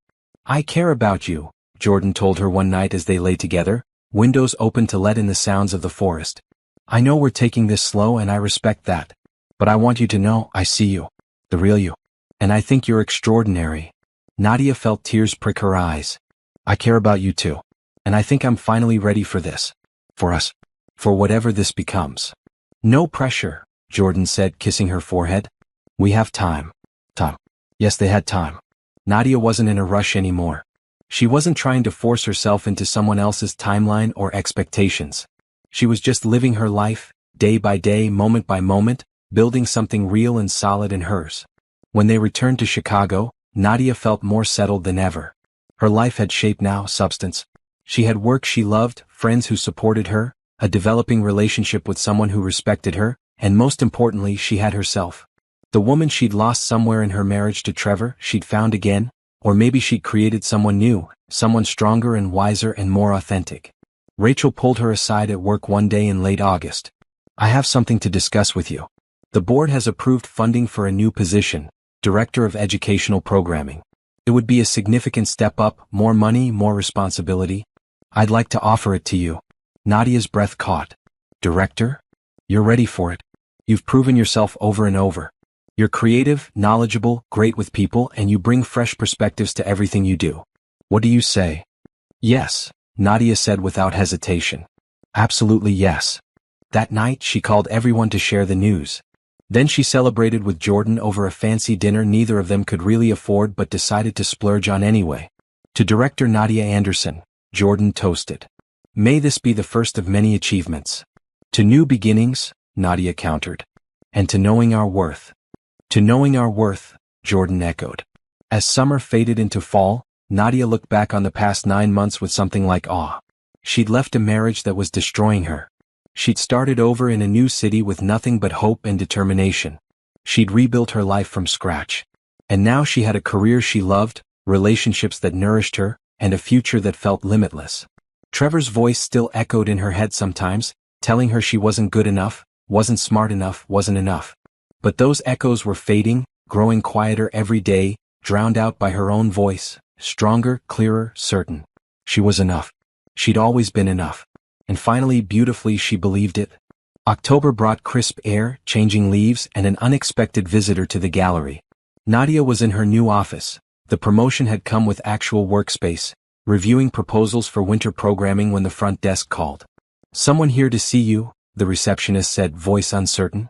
"I care about you," Jordan told her one night as they lay together, windows open to let in the sounds of the forest. "I know we're taking this slow and I respect that. But I want you to know I see you. The real you. And I think you're extraordinary." Nadia felt tears prick her eyes. "I care about you too. And I think I'm finally ready for this. For us. For whatever this becomes." "No pressure," Jordan said, kissing her forehead. "We have time." Time. Yes, they had time. Nadia wasn't in a rush anymore. She wasn't trying to force herself into someone else's timeline or expectations. She was just living her life, day by day, moment by moment, building something real and solid in hers. When they returned to Chicago, Nadia felt more settled than ever. Her life had shape now, substance. She had work she loved, friends who supported her, a developing relationship with someone who respected her, and most importantly, she had herself. The woman she'd lost somewhere in her marriage to Trevor, she'd found again, or maybe she'd created someone new, someone stronger and wiser and more authentic. Rachel pulled her aside at work one day in late August. "I have something to discuss with you. The board has approved funding for a new position, Director of Educational Programming. It would be a significant step up, more money, more responsibility. I'd like to offer it to you." Nadia's breath caught. "Director? You're ready for it. You've proven yourself over and over. You're creative, knowledgeable, great with people, and you bring fresh perspectives to everything you do. What do you say?" "Yes," Nadia said without hesitation. "Absolutely yes." That night she called everyone to share the news. Then she celebrated with Jordan over a fancy dinner neither of them could really afford but decided to splurge on anyway. To director Nadia Anderson, Jordan toasted. "May this be the first of many achievements." "To new beginnings," Nadia countered. "And to knowing our worth." "To knowing our worth," Jordan echoed. As summer faded into fall, Nadia looked back on the past 9 months with something like awe. She'd left a marriage that was destroying her. She'd started over in a new city with nothing but hope and determination. She'd rebuilt her life from scratch. And now she had a career she loved, relationships that nourished her, and a future that felt limitless. Trevor's voice still echoed in her head sometimes, telling her she wasn't good enough, wasn't smart enough, wasn't enough. But those echoes were fading, growing quieter every day, drowned out by her own voice, stronger, clearer, certain. She was enough. She'd always been enough. And finally, beautifully, she believed it. October brought crisp air, changing leaves, and an unexpected visitor to the gallery. Nadia was in her new office. The promotion had come with actual workspace, reviewing proposals for winter programming when the front desk called. "Someone here to see you," the receptionist said, voice uncertain.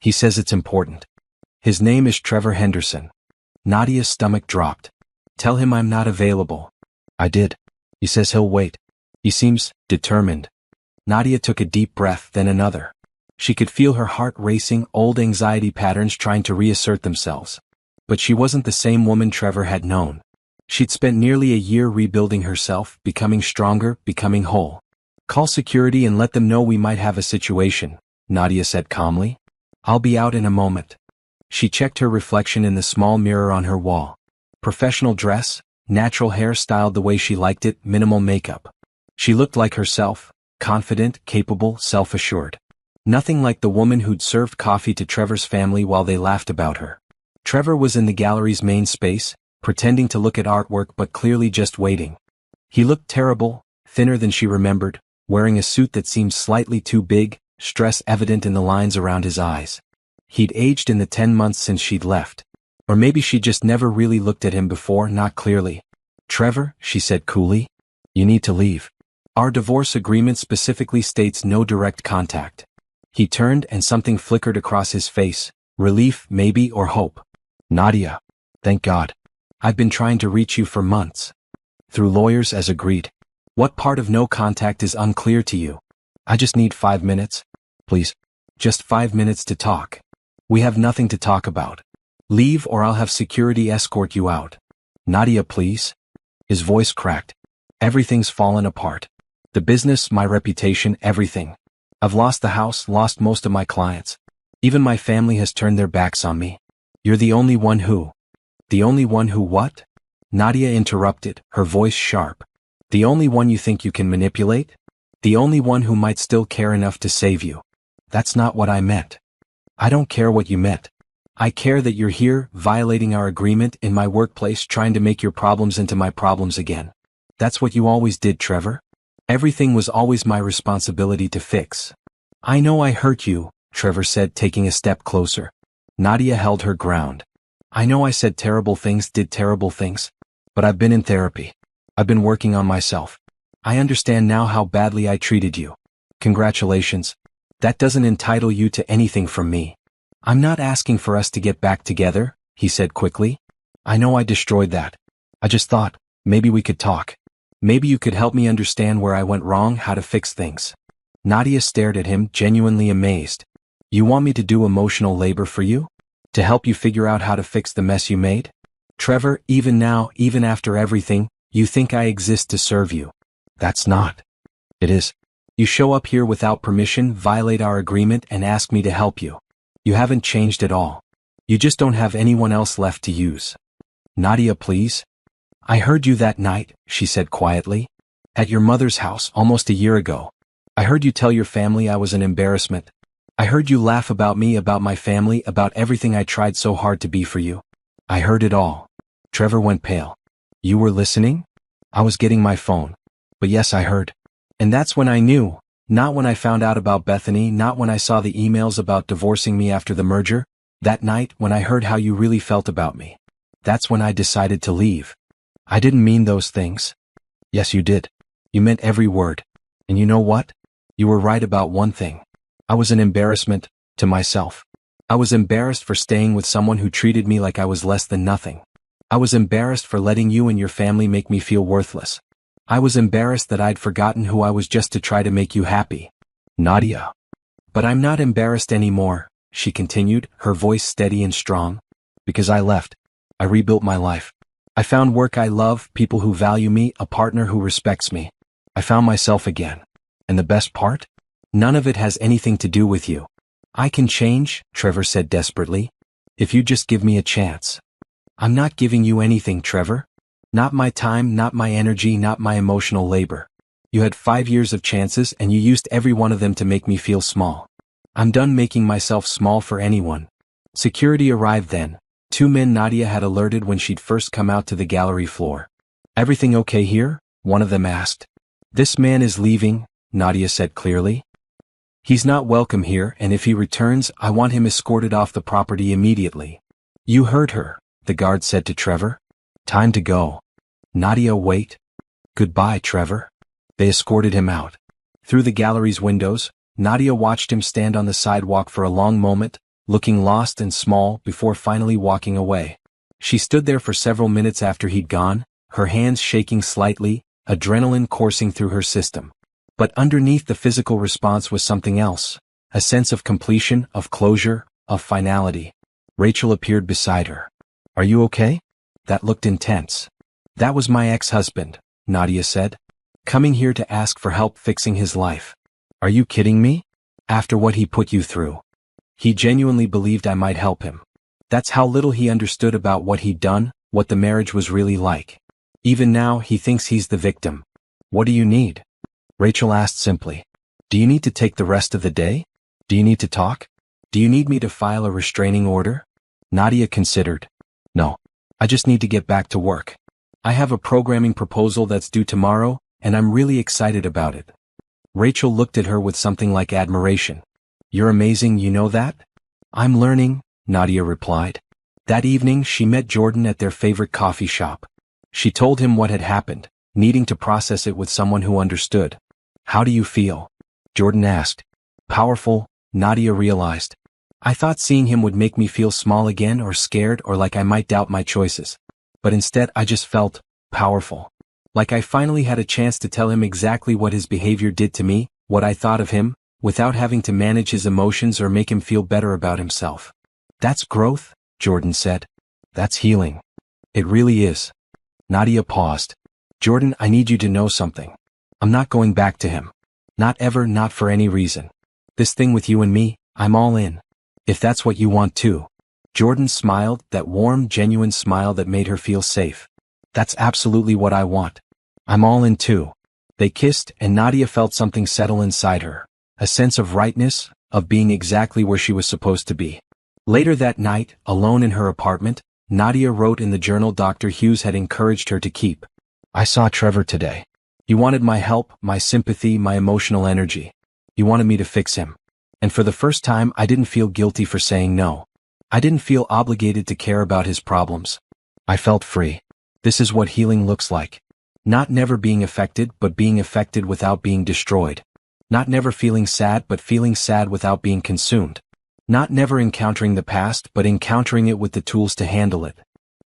"He says it's important. His name is Trevor Henderson." Nadia's stomach dropped. "Tell him I'm not available." "I did. He says he'll wait. He seems determined." Nadia took a deep breath, then another. She could feel her heart racing, old anxiety patterns trying to reassert themselves. But she wasn't the same woman Trevor had known. She'd spent nearly a year rebuilding herself, becoming stronger, becoming whole. "Call security and let them know we might have a situation," Nadia said calmly. "I'll be out in a moment." She checked her reflection in the small mirror on her wall. Professional dress, natural hair styled the way she liked it, minimal makeup. She looked like herself, confident, capable, self-assured. Nothing like the woman who'd served coffee to Trevor's family while they laughed about her. Trevor was in the gallery's main space, pretending to look at artwork but clearly just waiting. He looked terrible, thinner than she remembered, wearing a suit that seemed slightly too big, stress evident in the lines around his eyes. He'd aged in the 10 months since she'd left. Or maybe she just never really looked at him before, not clearly. "Trevor," she said coolly, "you need to leave. Our divorce agreement specifically states no direct contact." He turned and something flickered across his face, relief, maybe, or hope. "Nadia. Thank God. I've been trying to reach you for months. Through lawyers as agreed. What part of no contact is unclear to you? I just need 5 minutes. Please. Just 5 minutes to talk. We have nothing to talk about. Leave or I'll have security escort you out." "Nadia, please." His voice cracked. "Everything's fallen apart. The business, my reputation, everything. I've lost the house, lost most of my clients. Even my family has turned their backs on me. You're the only one who..." "The only one who what?" Nadia interrupted, her voice sharp. "The only one you think you can manipulate? The only one who might still care enough to save you." "That's not what I meant." "I don't care what you meant. I care that you're here, violating our agreement, in my workplace, trying to make your problems into my problems again. That's what you always did, Trevor. Everything was always my responsibility to fix." "I know I hurt you," Trevor said, taking a step closer. Nadia held her ground. "I know I said terrible things, did terrible things. But I've been in therapy. I've been working on myself. I understand now how badly I treated you. Congratulations. That doesn't entitle you to anything from me." "I'm not asking for us to get back together," he said quickly. "I know I destroyed that. I just thought, maybe we could talk. Maybe you could help me understand where I went wrong, how to fix things." Nadia stared at him, genuinely amazed. "You want me to do emotional labor for you? To help you figure out how to fix the mess you made? Trevor, even now, even after everything, you think I exist to serve you. That's not. It is. You show up here without permission, violate our agreement, and ask me to help you. You haven't changed at all. You just don't have anyone else left to use." "Nadia, please." "I heard you that night," she said quietly. "At your mother's house, almost a year ago. I heard you tell your family I was an embarrassment. I heard you laugh about me, about my family, about everything I tried so hard to be for you. I heard it all." Trevor went pale. "You were listening?" "I was getting my phone. But yes, I heard. And that's when I knew. Not when I found out about Bethany, not when I saw the emails about divorcing me after the merger. That night, when I heard how you really felt about me. That's when I decided to leave. I didn't mean those things. Yes, you did. You meant every word. And you know what? You were right about one thing. I was an embarrassment to myself. I was embarrassed for staying with someone who treated me like I was less than nothing. I was embarrassed for letting you and your family make me feel worthless. I was embarrassed that I'd forgotten who I was just to try to make you happy. Nadia. But I'm not embarrassed anymore, she continued, her voice steady and strong. Because I left. I rebuilt my life. I found work I love, people who value me, a partner who respects me. I found myself again. And the best part? None of it has anything to do with you. I can change, Trevor said desperately. If you just give me a chance. I'm not giving you anything, Trevor. Not my time, not my energy, not my emotional labor. You had 5 years of chances and you used every one of them to make me feel small. I'm done making myself small for anyone. Security arrived then. 2 men Nadia had alerted when she'd first come out to the gallery floor. Everything okay here? One of them asked. This man is leaving, Nadia said clearly. He's not welcome here, and if he returns, I want him escorted off the property immediately. You heard her, the guard said to Trevor. Time to go. Nadia, wait. Goodbye, Trevor. They escorted him out. Through the gallery's windows, Nadia watched him stand on the sidewalk for a long moment, looking lost and small before finally walking away. She stood there for several minutes after he'd gone, her hands shaking slightly, adrenaline coursing through her system. But underneath the physical response was something else, a sense of completion, of closure, of finality. Rachel appeared beside her. Are you okay? That looked intense. That was my ex-husband, Nadia said. Coming here to ask for help fixing his life. Are you kidding me? After what he put you through. He genuinely believed I might help him. That's how little he understood about what he'd done, what the marriage was really like. Even now, he thinks he's the victim. What do you need? Rachel asked simply. Do you need to take the rest of the day? Do you need to talk? Do you need me to file a restraining order? Nadia considered. No. I just need to get back to work. I have a programming proposal that's due tomorrow, and I'm really excited about it. Rachel looked at her with something like admiration. You're amazing, you know that? I'm learning, Nadia replied. That evening she met Jordan at their favorite coffee shop. She told him what had happened, needing to process it with someone who understood. How do you feel? Jordan asked. Powerful, Nadia realized. I thought seeing him would make me feel small again or scared or like I might doubt my choices. But instead I just felt powerful. Like I finally had a chance to tell him exactly what his behavior did to me, what I thought of him, without having to manage his emotions or make him feel better about himself. That's growth, Jordan said. That's healing. It really is. Nadia paused. Jordan, I need you to know something. I'm not going back to him. Not ever, not for any reason. This thing with you and me, I'm all in. If that's what you want too. Jordan smiled, that warm, genuine smile that made her feel safe. That's absolutely what I want. I'm all in too. They kissed, and Nadia felt something settle inside her. A sense of rightness, of being exactly where she was supposed to be. Later that night, alone in her apartment, Nadia wrote in the journal Dr. Hughes had encouraged her to keep. I saw Trevor today. He wanted my help, my sympathy, my emotional energy. He wanted me to fix him. And for the first time I didn't feel guilty for saying no. I didn't feel obligated to care about his problems. I felt free. This is what healing looks like. Not never being affected, but being affected without being destroyed. Not never feeling sad, but feeling sad without being consumed. Not never encountering the past, but encountering it with the tools to handle it.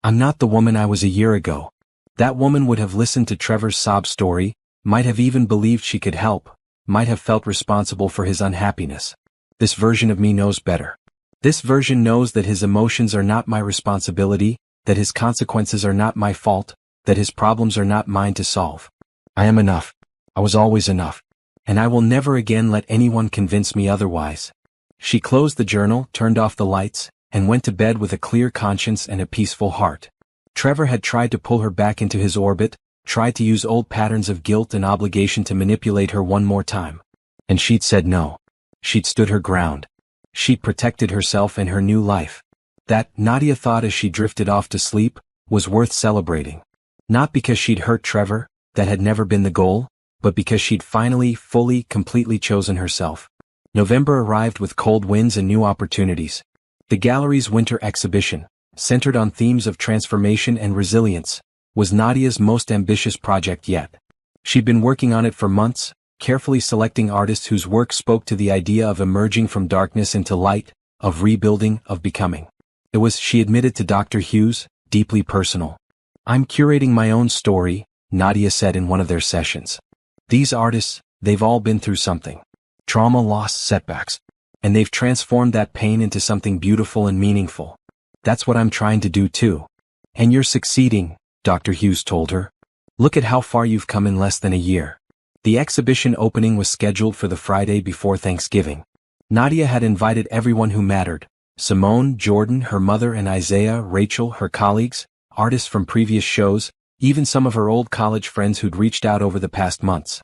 I'm not the woman I was a year ago. That woman would have listened to Trevor's sob story, might have even believed she could help, might have felt responsible for his unhappiness. This version of me knows better. This version knows that his emotions are not my responsibility, that his consequences are not my fault, that his problems are not mine to solve. I am enough. I was always enough. And I will never again let anyone convince me otherwise. She closed the journal, turned off the lights, and went to bed with a clear conscience and a peaceful heart. Trevor had tried to pull her back into his orbit, tried to use old patterns of guilt and obligation to manipulate her one more time. And she'd said no. She'd stood her ground. She'd protected herself and her new life. That, Nadia thought as she drifted off to sleep, was worth celebrating. Not because she'd hurt Trevor, that had never been the goal, but because she'd finally, fully, completely chosen herself. November arrived with cold winds and new opportunities. The gallery's winter exhibition, centered on themes of transformation and resilience, was Nadia's most ambitious project yet. She'd been working on it for months, carefully selecting artists whose work spoke to the idea of emerging from darkness into light, of rebuilding, of becoming. It was, she admitted to Dr. Hughes, deeply personal. "I'm curating my own story," Nadia said in one of their sessions. "These artists, they've all been through something. Trauma, loss, setbacks. And they've transformed that pain into something beautiful and meaningful. That's what I'm trying to do too. And you're succeeding," Dr. Hughes told her. "Look at how far you've come in less than a year." The exhibition opening was scheduled for the Friday before Thanksgiving. Nadia had invited everyone who mattered: Simone, Jordan, her mother, and Isaiah, Rachel, her colleagues, artists from previous shows, even some of her old college friends who'd reached out over the past months.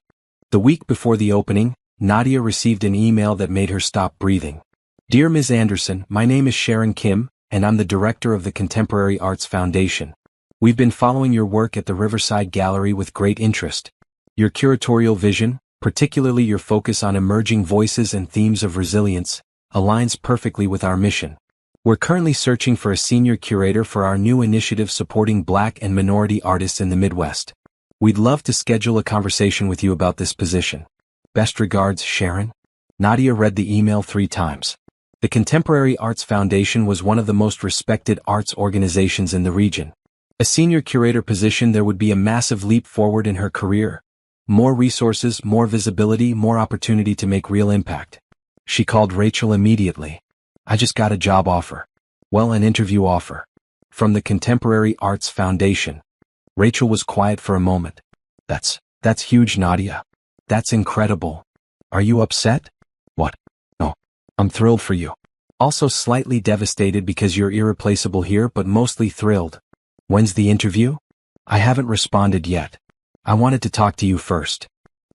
The week before the opening, Nadia received an email that made her stop breathing. "Dear Ms. Anderson, my name is Sharon Kim, and I'm the director of the Contemporary Arts Foundation. We've been following your work at the Riverside Gallery with great interest. Your curatorial vision, particularly your focus on emerging voices and themes of resilience, aligns perfectly with our mission. We're currently searching for a senior curator for our new initiative supporting Black and minority artists in the Midwest. We'd love to schedule a conversation with you about this position. Best regards, Sharon." Nadia read the email 3 times. The Contemporary Arts Foundation was one of the most respected arts organizations in the region. A senior curator position, there would be a massive leap forward in her career. More resources, more visibility, more opportunity to make real impact. She called Rachel immediately. "I just got a job offer. Well, an interview offer. From the Contemporary Arts Foundation." Rachel was quiet for a moment. That's huge, Nadia. That's incredible. Are you upset?" "What? No. I'm thrilled for you. Also slightly devastated because you're irreplaceable here, but mostly thrilled. When's the interview?" "I haven't responded yet. I wanted to talk to you first."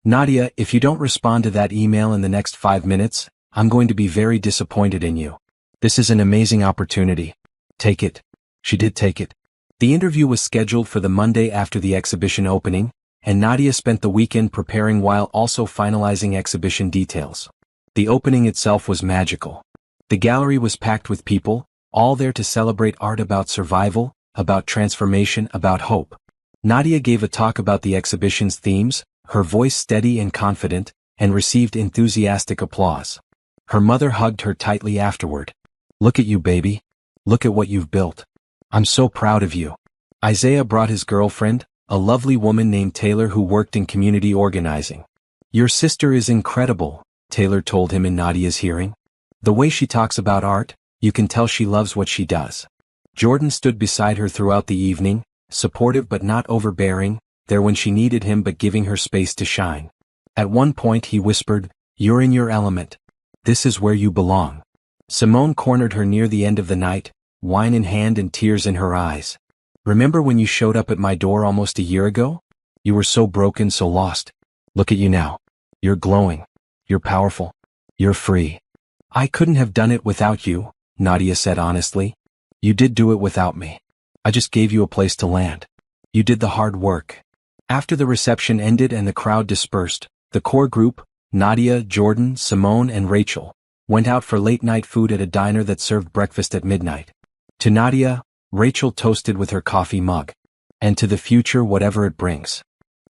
"Nadia, if you don't respond to that email in the next 5 minutes, I'm going to be very disappointed in you. This is an amazing opportunity. Take it." She did take it. The interview was scheduled for the Monday after the exhibition opening, and Nadia spent the weekend preparing while also finalizing exhibition details. The opening itself was magical. The gallery was packed with people, all there to celebrate art about survival, about transformation, about hope. Nadia gave a talk about the exhibition's themes, her voice steady and confident, and received enthusiastic applause. Her mother hugged her tightly afterward. "Look at you, baby. Look at what you've built. I'm so proud of you." Isaiah brought his girlfriend, a lovely woman named Taylor who worked in community organizing. "Your sister is incredible," Taylor told him in Nadia's hearing. "The way she talks about art, you can tell she loves what she does." Jordan stood beside her throughout the evening, supportive but not overbearing, there when she needed him but giving her space to shine. At one point he whispered, "You're in your element. This is where you belong." Simone cornered her near the end of the night, wine in hand and tears in her eyes. "Remember when you showed up at my door almost a year ago? You were so broken, so lost. Look at you now. You're glowing. You're powerful. You're free." "I couldn't have done it without you," Nadia said honestly. "You did do it without me. I just gave you a place to land. You did the hard work." After the reception ended and the crowd dispersed, the core group, Nadia, Jordan, Simone, and Rachel, went out for late-night food at a diner that served breakfast at midnight. To Nadia, Rachel toasted with her coffee mug. "And to the future, whatever it brings."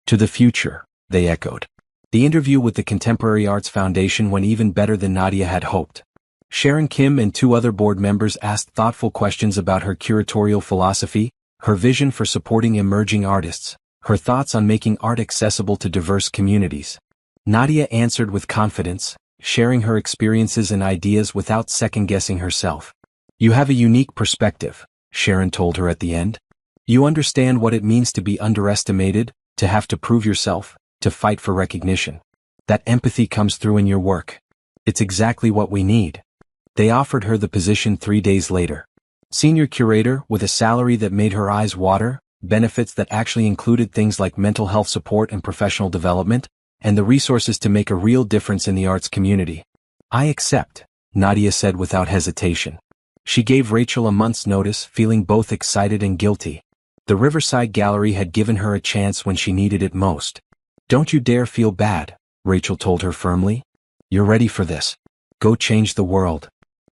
"To the future," they echoed. The interview with the Contemporary Arts Foundation went even better than Nadia had hoped. Sharon Kim and 2 other board members asked thoughtful questions about her curatorial philosophy, her vision for supporting emerging artists, her thoughts on making art accessible to diverse communities. Nadia answered with confidence, sharing her experiences and ideas without second-guessing herself. "You have a unique perspective," Sharon told her at the end. "You understand what it means to be underestimated, to have to prove yourself, to fight for recognition. That empathy comes through in your work. It's exactly what we need." They offered her the position 3 days later. Senior curator with a salary that made her eyes water, benefits that actually included things like mental health support and professional development, and the resources to make a real difference in the arts community. "I accept," Nadia said without hesitation. She gave Rachel a month's notice, feeling both excited and guilty. The Riverside Gallery had given her a chance when she needed it most. Don't you dare feel bad, Rachel told her firmly. You're ready for this. Go change the world.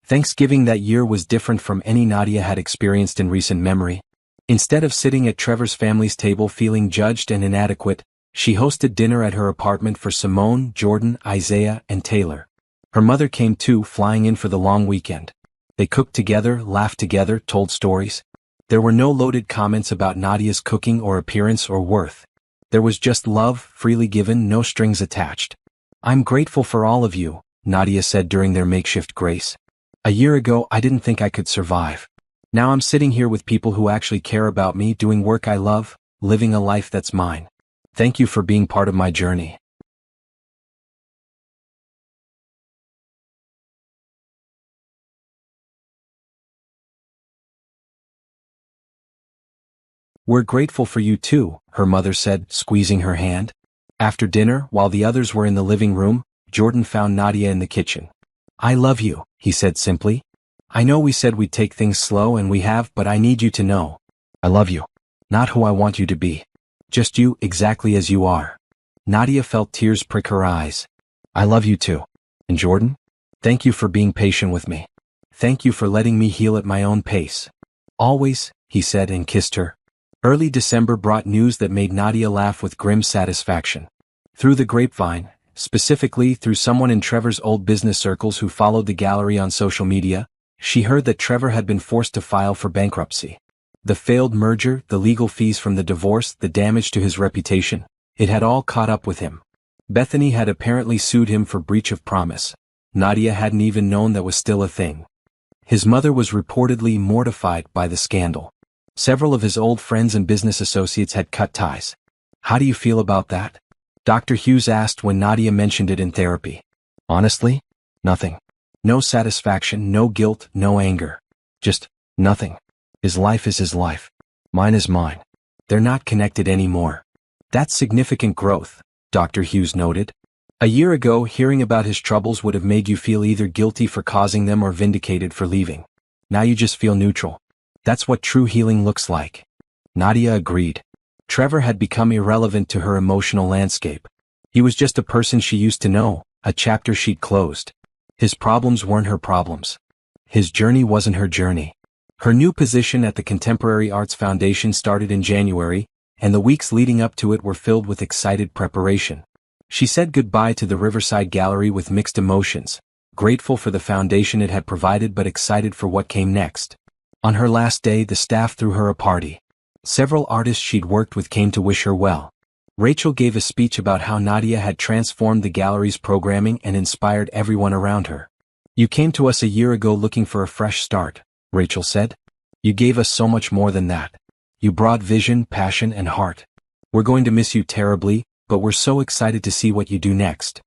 Thanksgiving that year was different from any Nadia had experienced in recent memory. Instead of sitting at Trevor's family's table feeling judged and inadequate, she hosted dinner at her apartment for Simone, Jordan, Isaiah, and Taylor. Her mother came too, flying in for the long weekend. They cooked together, laughed together, told stories. There were no loaded comments about Nadia's cooking or appearance or worth. There was just love, freely given, no strings attached. I'm grateful for all of you, Nadia said during their makeshift grace. A year ago I didn't think I could survive. Now I'm sitting here with people who actually care about me, doing work I love, living a life that's mine. Thank you for being part of my journey. We're grateful for you too, her mother said, squeezing her hand. After dinner, while the others were in the living room, Jordan found Nadia in the kitchen. I love you, he said simply. I know we said we'd take things slow and we have, but I need you to know. I love you. Not who I want you to be. Just you, exactly as you are. Nadia felt tears prick her eyes. I love you too. And Jordan? Thank you for being patient with me. Thank you for letting me heal at my own pace. Always, he said and kissed her. Early December brought news that made Nadia laugh with grim satisfaction. Through the grapevine, specifically through someone in Trevor's old business circles who followed the gallery on social media, she heard that Trevor had been forced to file for bankruptcy. The failed merger, the legal fees from the divorce, the damage to his reputation, it had all caught up with him. Bethany had apparently sued him for breach of promise. Nadia hadn't even known that was still a thing. His mother was reportedly mortified by the scandal. Several of his old friends and business associates had cut ties. How do you feel about that? Dr. Hughes asked when Nadia mentioned it in therapy. Honestly? Nothing. No satisfaction, no guilt, no anger. Just nothing. His life is his life. Mine is mine. They're not connected anymore. That's significant growth, Dr. Hughes noted. A year ago, hearing about his troubles would have made you feel either guilty for causing them or vindicated for leaving. Now you just feel neutral. That's what true healing looks like. Nadia agreed. Trevor had become irrelevant to her emotional landscape. He was just a person she used to know, a chapter she'd closed. His problems weren't her problems. His journey wasn't her journey. Her new position at the Contemporary Arts Foundation started in January, and the weeks leading up to it were filled with excited preparation. She said goodbye to the Riverside Gallery with mixed emotions, grateful for the foundation it had provided but excited for what came next. On her last day, the staff threw her a party. Several artists she'd worked with came to wish her well. Rachel gave a speech about how Nadia had transformed the gallery's programming and inspired everyone around her. You came to us a year ago looking for a fresh start, Rachel said. You gave us so much more than that. You brought vision, passion, and heart. We're going to miss you terribly, but we're so excited to see what you do next.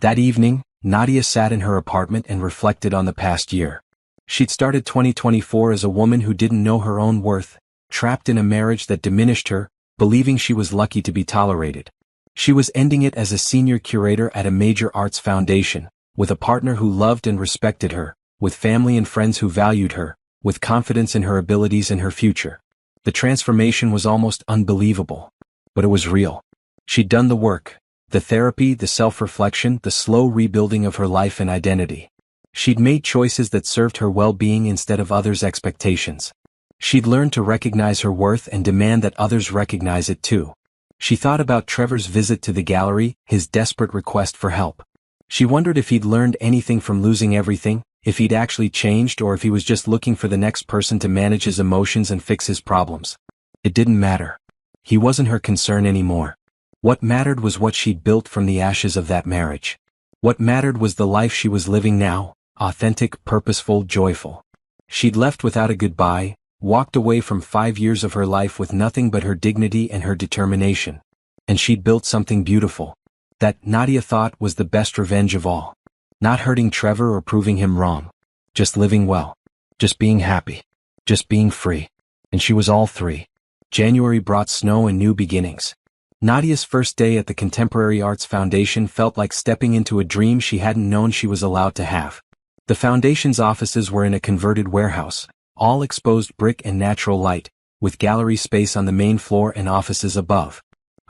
That evening, Nadia sat in her apartment and reflected on the past year. She'd started 2024 as a woman who didn't know her own worth, trapped in a marriage that diminished her, believing she was lucky to be tolerated. She was ending it as a senior curator at a major arts foundation, with a partner who loved and respected her, with family and friends who valued her, with confidence in her abilities and her future. The transformation was almost unbelievable. But it was real. She'd done the work, the therapy, the self-reflection, the slow rebuilding of her life and identity. She'd made choices that served her well-being instead of others' expectations. She'd learned to recognize her worth and demand that others recognize it too. She thought about Trevor's visit to the gallery, his desperate request for help. She wondered if he'd learned anything from losing everything, if he'd actually changed or if he was just looking for the next person to manage his emotions and fix his problems. It didn't matter. He wasn't her concern anymore. What mattered was what she'd built from the ashes of that marriage. What mattered was the life she was living now, authentic, purposeful, joyful. She'd left without a goodbye, walked away from 5 years of her life with nothing but her dignity and her determination. And she'd built something beautiful. That, Nadia thought, was the best revenge of all. Not hurting Trevor or proving him wrong. Just living well. Just being happy. Just being free. And she was all three. January brought snow and new beginnings. Nadia's first day at the Contemporary Arts Foundation felt like stepping into a dream she hadn't known she was allowed to have. The foundation's offices were in a converted warehouse, all exposed brick and natural light, with gallery space on the main floor and offices above.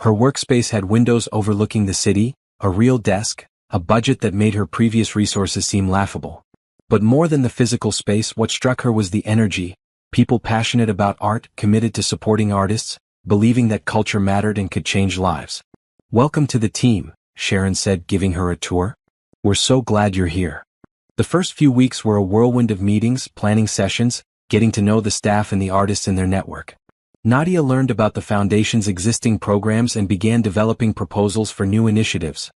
Her workspace had windows overlooking the city, a real desk, a budget that made her previous resources seem laughable. But more than the physical space, what struck her was the energy, people passionate about art, committed to supporting artists, believing that culture mattered and could change lives. "Welcome to the team," Sharon said, giving her a tour. "We're so glad you're here." The first few weeks were a whirlwind of meetings, planning sessions, getting to know the staff and the artists in their network. Nadia learned about the foundation's existing programs and began developing proposals for new initiatives.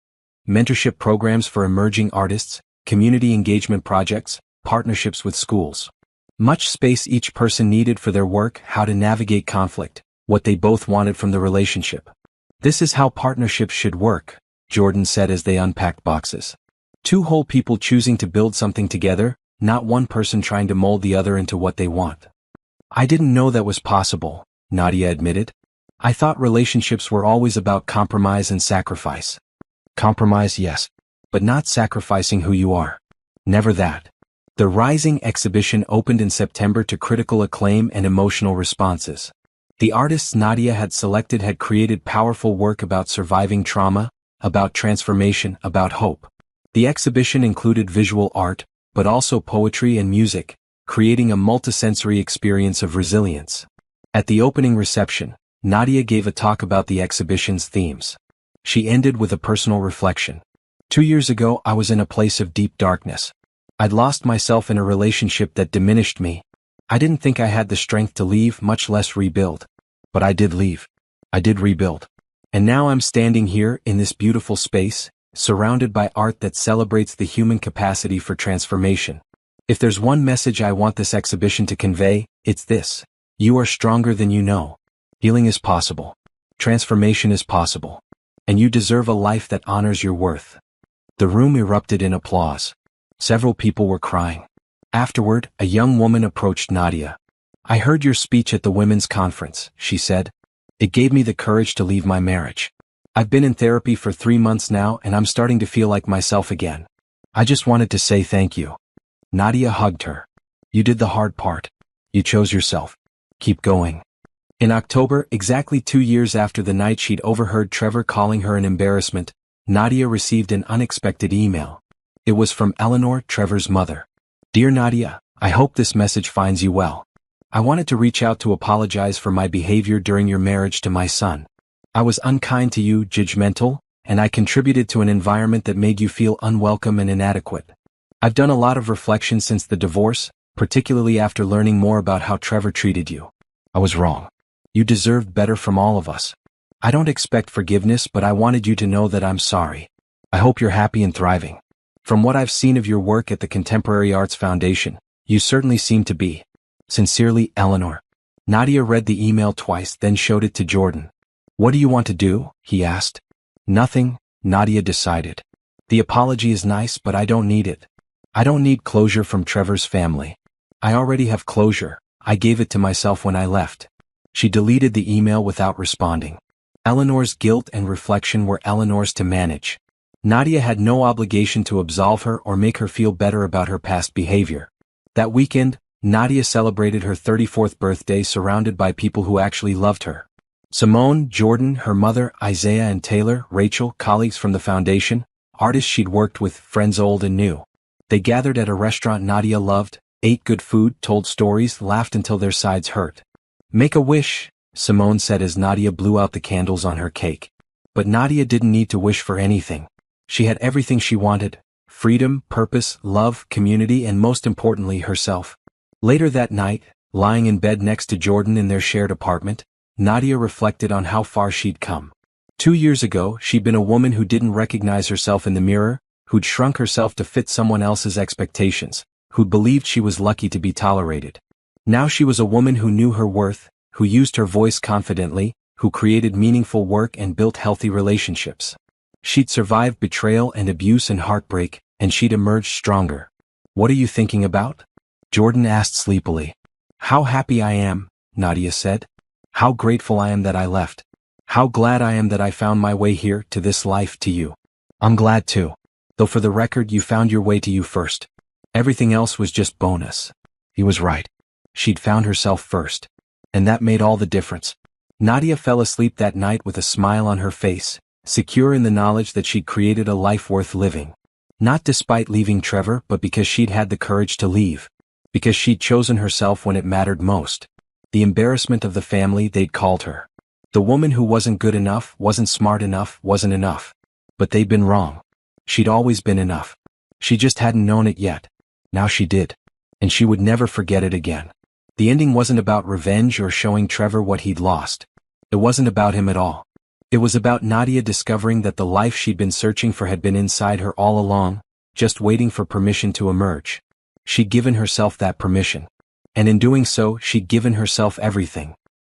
Mentorship programs for emerging artists, community engagement projects, partnerships with schools. Much space each person needed for their work, how to navigate conflict, what they both wanted from the relationship. "This is how partnerships should work," Jordan said as they unpacked boxes. Two whole people choosing to build something together, not one person trying to mold the other into what they want. "I didn't know that was possible," Nadia admitted. "I thought relationships were always about compromise and sacrifice." "Compromise, yes. But not sacrificing who you are. Never that." The Rising exhibition opened in September to critical acclaim and emotional responses. The artists Nadia had selected had created powerful work about surviving trauma, about transformation, about hope. The exhibition included visual art, but also poetry and music, creating a multisensory experience of resilience. At the opening reception, Nadia gave a talk about the exhibition's themes. She ended with a personal reflection. 2 years ago, I was in a place of deep darkness. I'd lost myself in a relationship that diminished me. I didn't think I had the strength to leave, much less rebuild. But I did leave. I did rebuild. And now I'm standing here in this beautiful space, surrounded by art that celebrates the human capacity for transformation. If there's one message I want this exhibition to convey, it's this. You are stronger than you know. Healing is possible. Transformation is possible. And you deserve a life that honors your worth. The room erupted in applause. Several people were crying. Afterward, a young woman approached Nadia. "I heard your speech at the women's conference," she said. "It gave me the courage to leave my marriage. I've been in therapy for 3 months now and I'm starting to feel like myself again. I just wanted to say thank you." Nadia hugged her. "You did the hard part. You chose yourself. Keep going." In October, exactly 2 years after the night she'd overheard Trevor calling her an embarrassment, Nadia received an unexpected email. It was from Eleanor, Trevor's mother. "Dear Nadia, I hope this message finds you well. I wanted to reach out to apologize for my behavior during your marriage to my son. I was unkind to you, judgmental, and I contributed to an environment that made you feel unwelcome and inadequate. I've done a lot of reflection since the divorce, particularly after learning more about how Trevor treated you. I was wrong. You deserved better from all of us. I don't expect forgiveness, but I wanted you to know that I'm sorry. I hope you're happy and thriving. From what I've seen of your work at the Contemporary Arts Foundation, you certainly seem to be. Sincerely, Eleanor." Nadia read the email twice, then showed it to Jordan. "What do you want to do?" he asked. "Nothing," Nadia decided. "The apology is nice, but I don't need it. I don't need closure from Trevor's family. I already have closure. I gave it to myself when I left." She deleted the email without responding. Eleanor's guilt and reflection were Eleanor's to manage. Nadia had no obligation to absolve her or make her feel better about her past behavior. That weekend, Nadia celebrated her 34th birthday surrounded by people who actually loved her. Simone, Jordan, her mother, Isaiah and Taylor, Rachel, colleagues from the foundation, artists she'd worked with, friends old and new. They gathered at a restaurant Nadia loved, ate good food, told stories, laughed until their sides hurt. "Make a wish," Simone said as Nadia blew out the candles on her cake. But Nadia didn't need to wish for anything. She had everything she wanted: freedom, purpose, love, community, and most importantly, herself. Later that night, lying in bed next to Jordan in their shared apartment, Nadia reflected on how far she'd come. 2 years ago, she'd been a woman who didn't recognize herself in the mirror, who'd shrunk herself to fit someone else's expectations, who'd believed she was lucky to be tolerated. Now she was a woman who knew her worth, who used her voice confidently, who created meaningful work and built healthy relationships. She'd survived betrayal and abuse and heartbreak, and she'd emerged stronger. "What are you thinking about?" Jordan asked sleepily. "How happy I am," Nadia said. "How grateful I am that I left. How glad I am that I found my way here, to this life, to you. I'm glad too. Though for the record, you found your way to you first. Everything else was just bonus." He was right. She'd found herself first. And that made all the difference. Nadia fell asleep that night with a smile on her face, secure in the knowledge that she'd created a life worth living. Not despite leaving Trevor, but because she'd had the courage to leave. Because she'd chosen herself when it mattered most. The embarrassment of the family, they'd called her. The woman who wasn't good enough, wasn't smart enough, wasn't enough. But they'd been wrong. She'd always been enough. She just hadn't known it yet. Now she did. And she would never forget it again. The ending wasn't about revenge or showing Trevor what he'd lost. It wasn't about him at all. It was about Nadia discovering that the life she'd been searching for had been inside her all along, just waiting for permission to emerge. She'd given herself that permission. And in doing so, she'd given herself everything.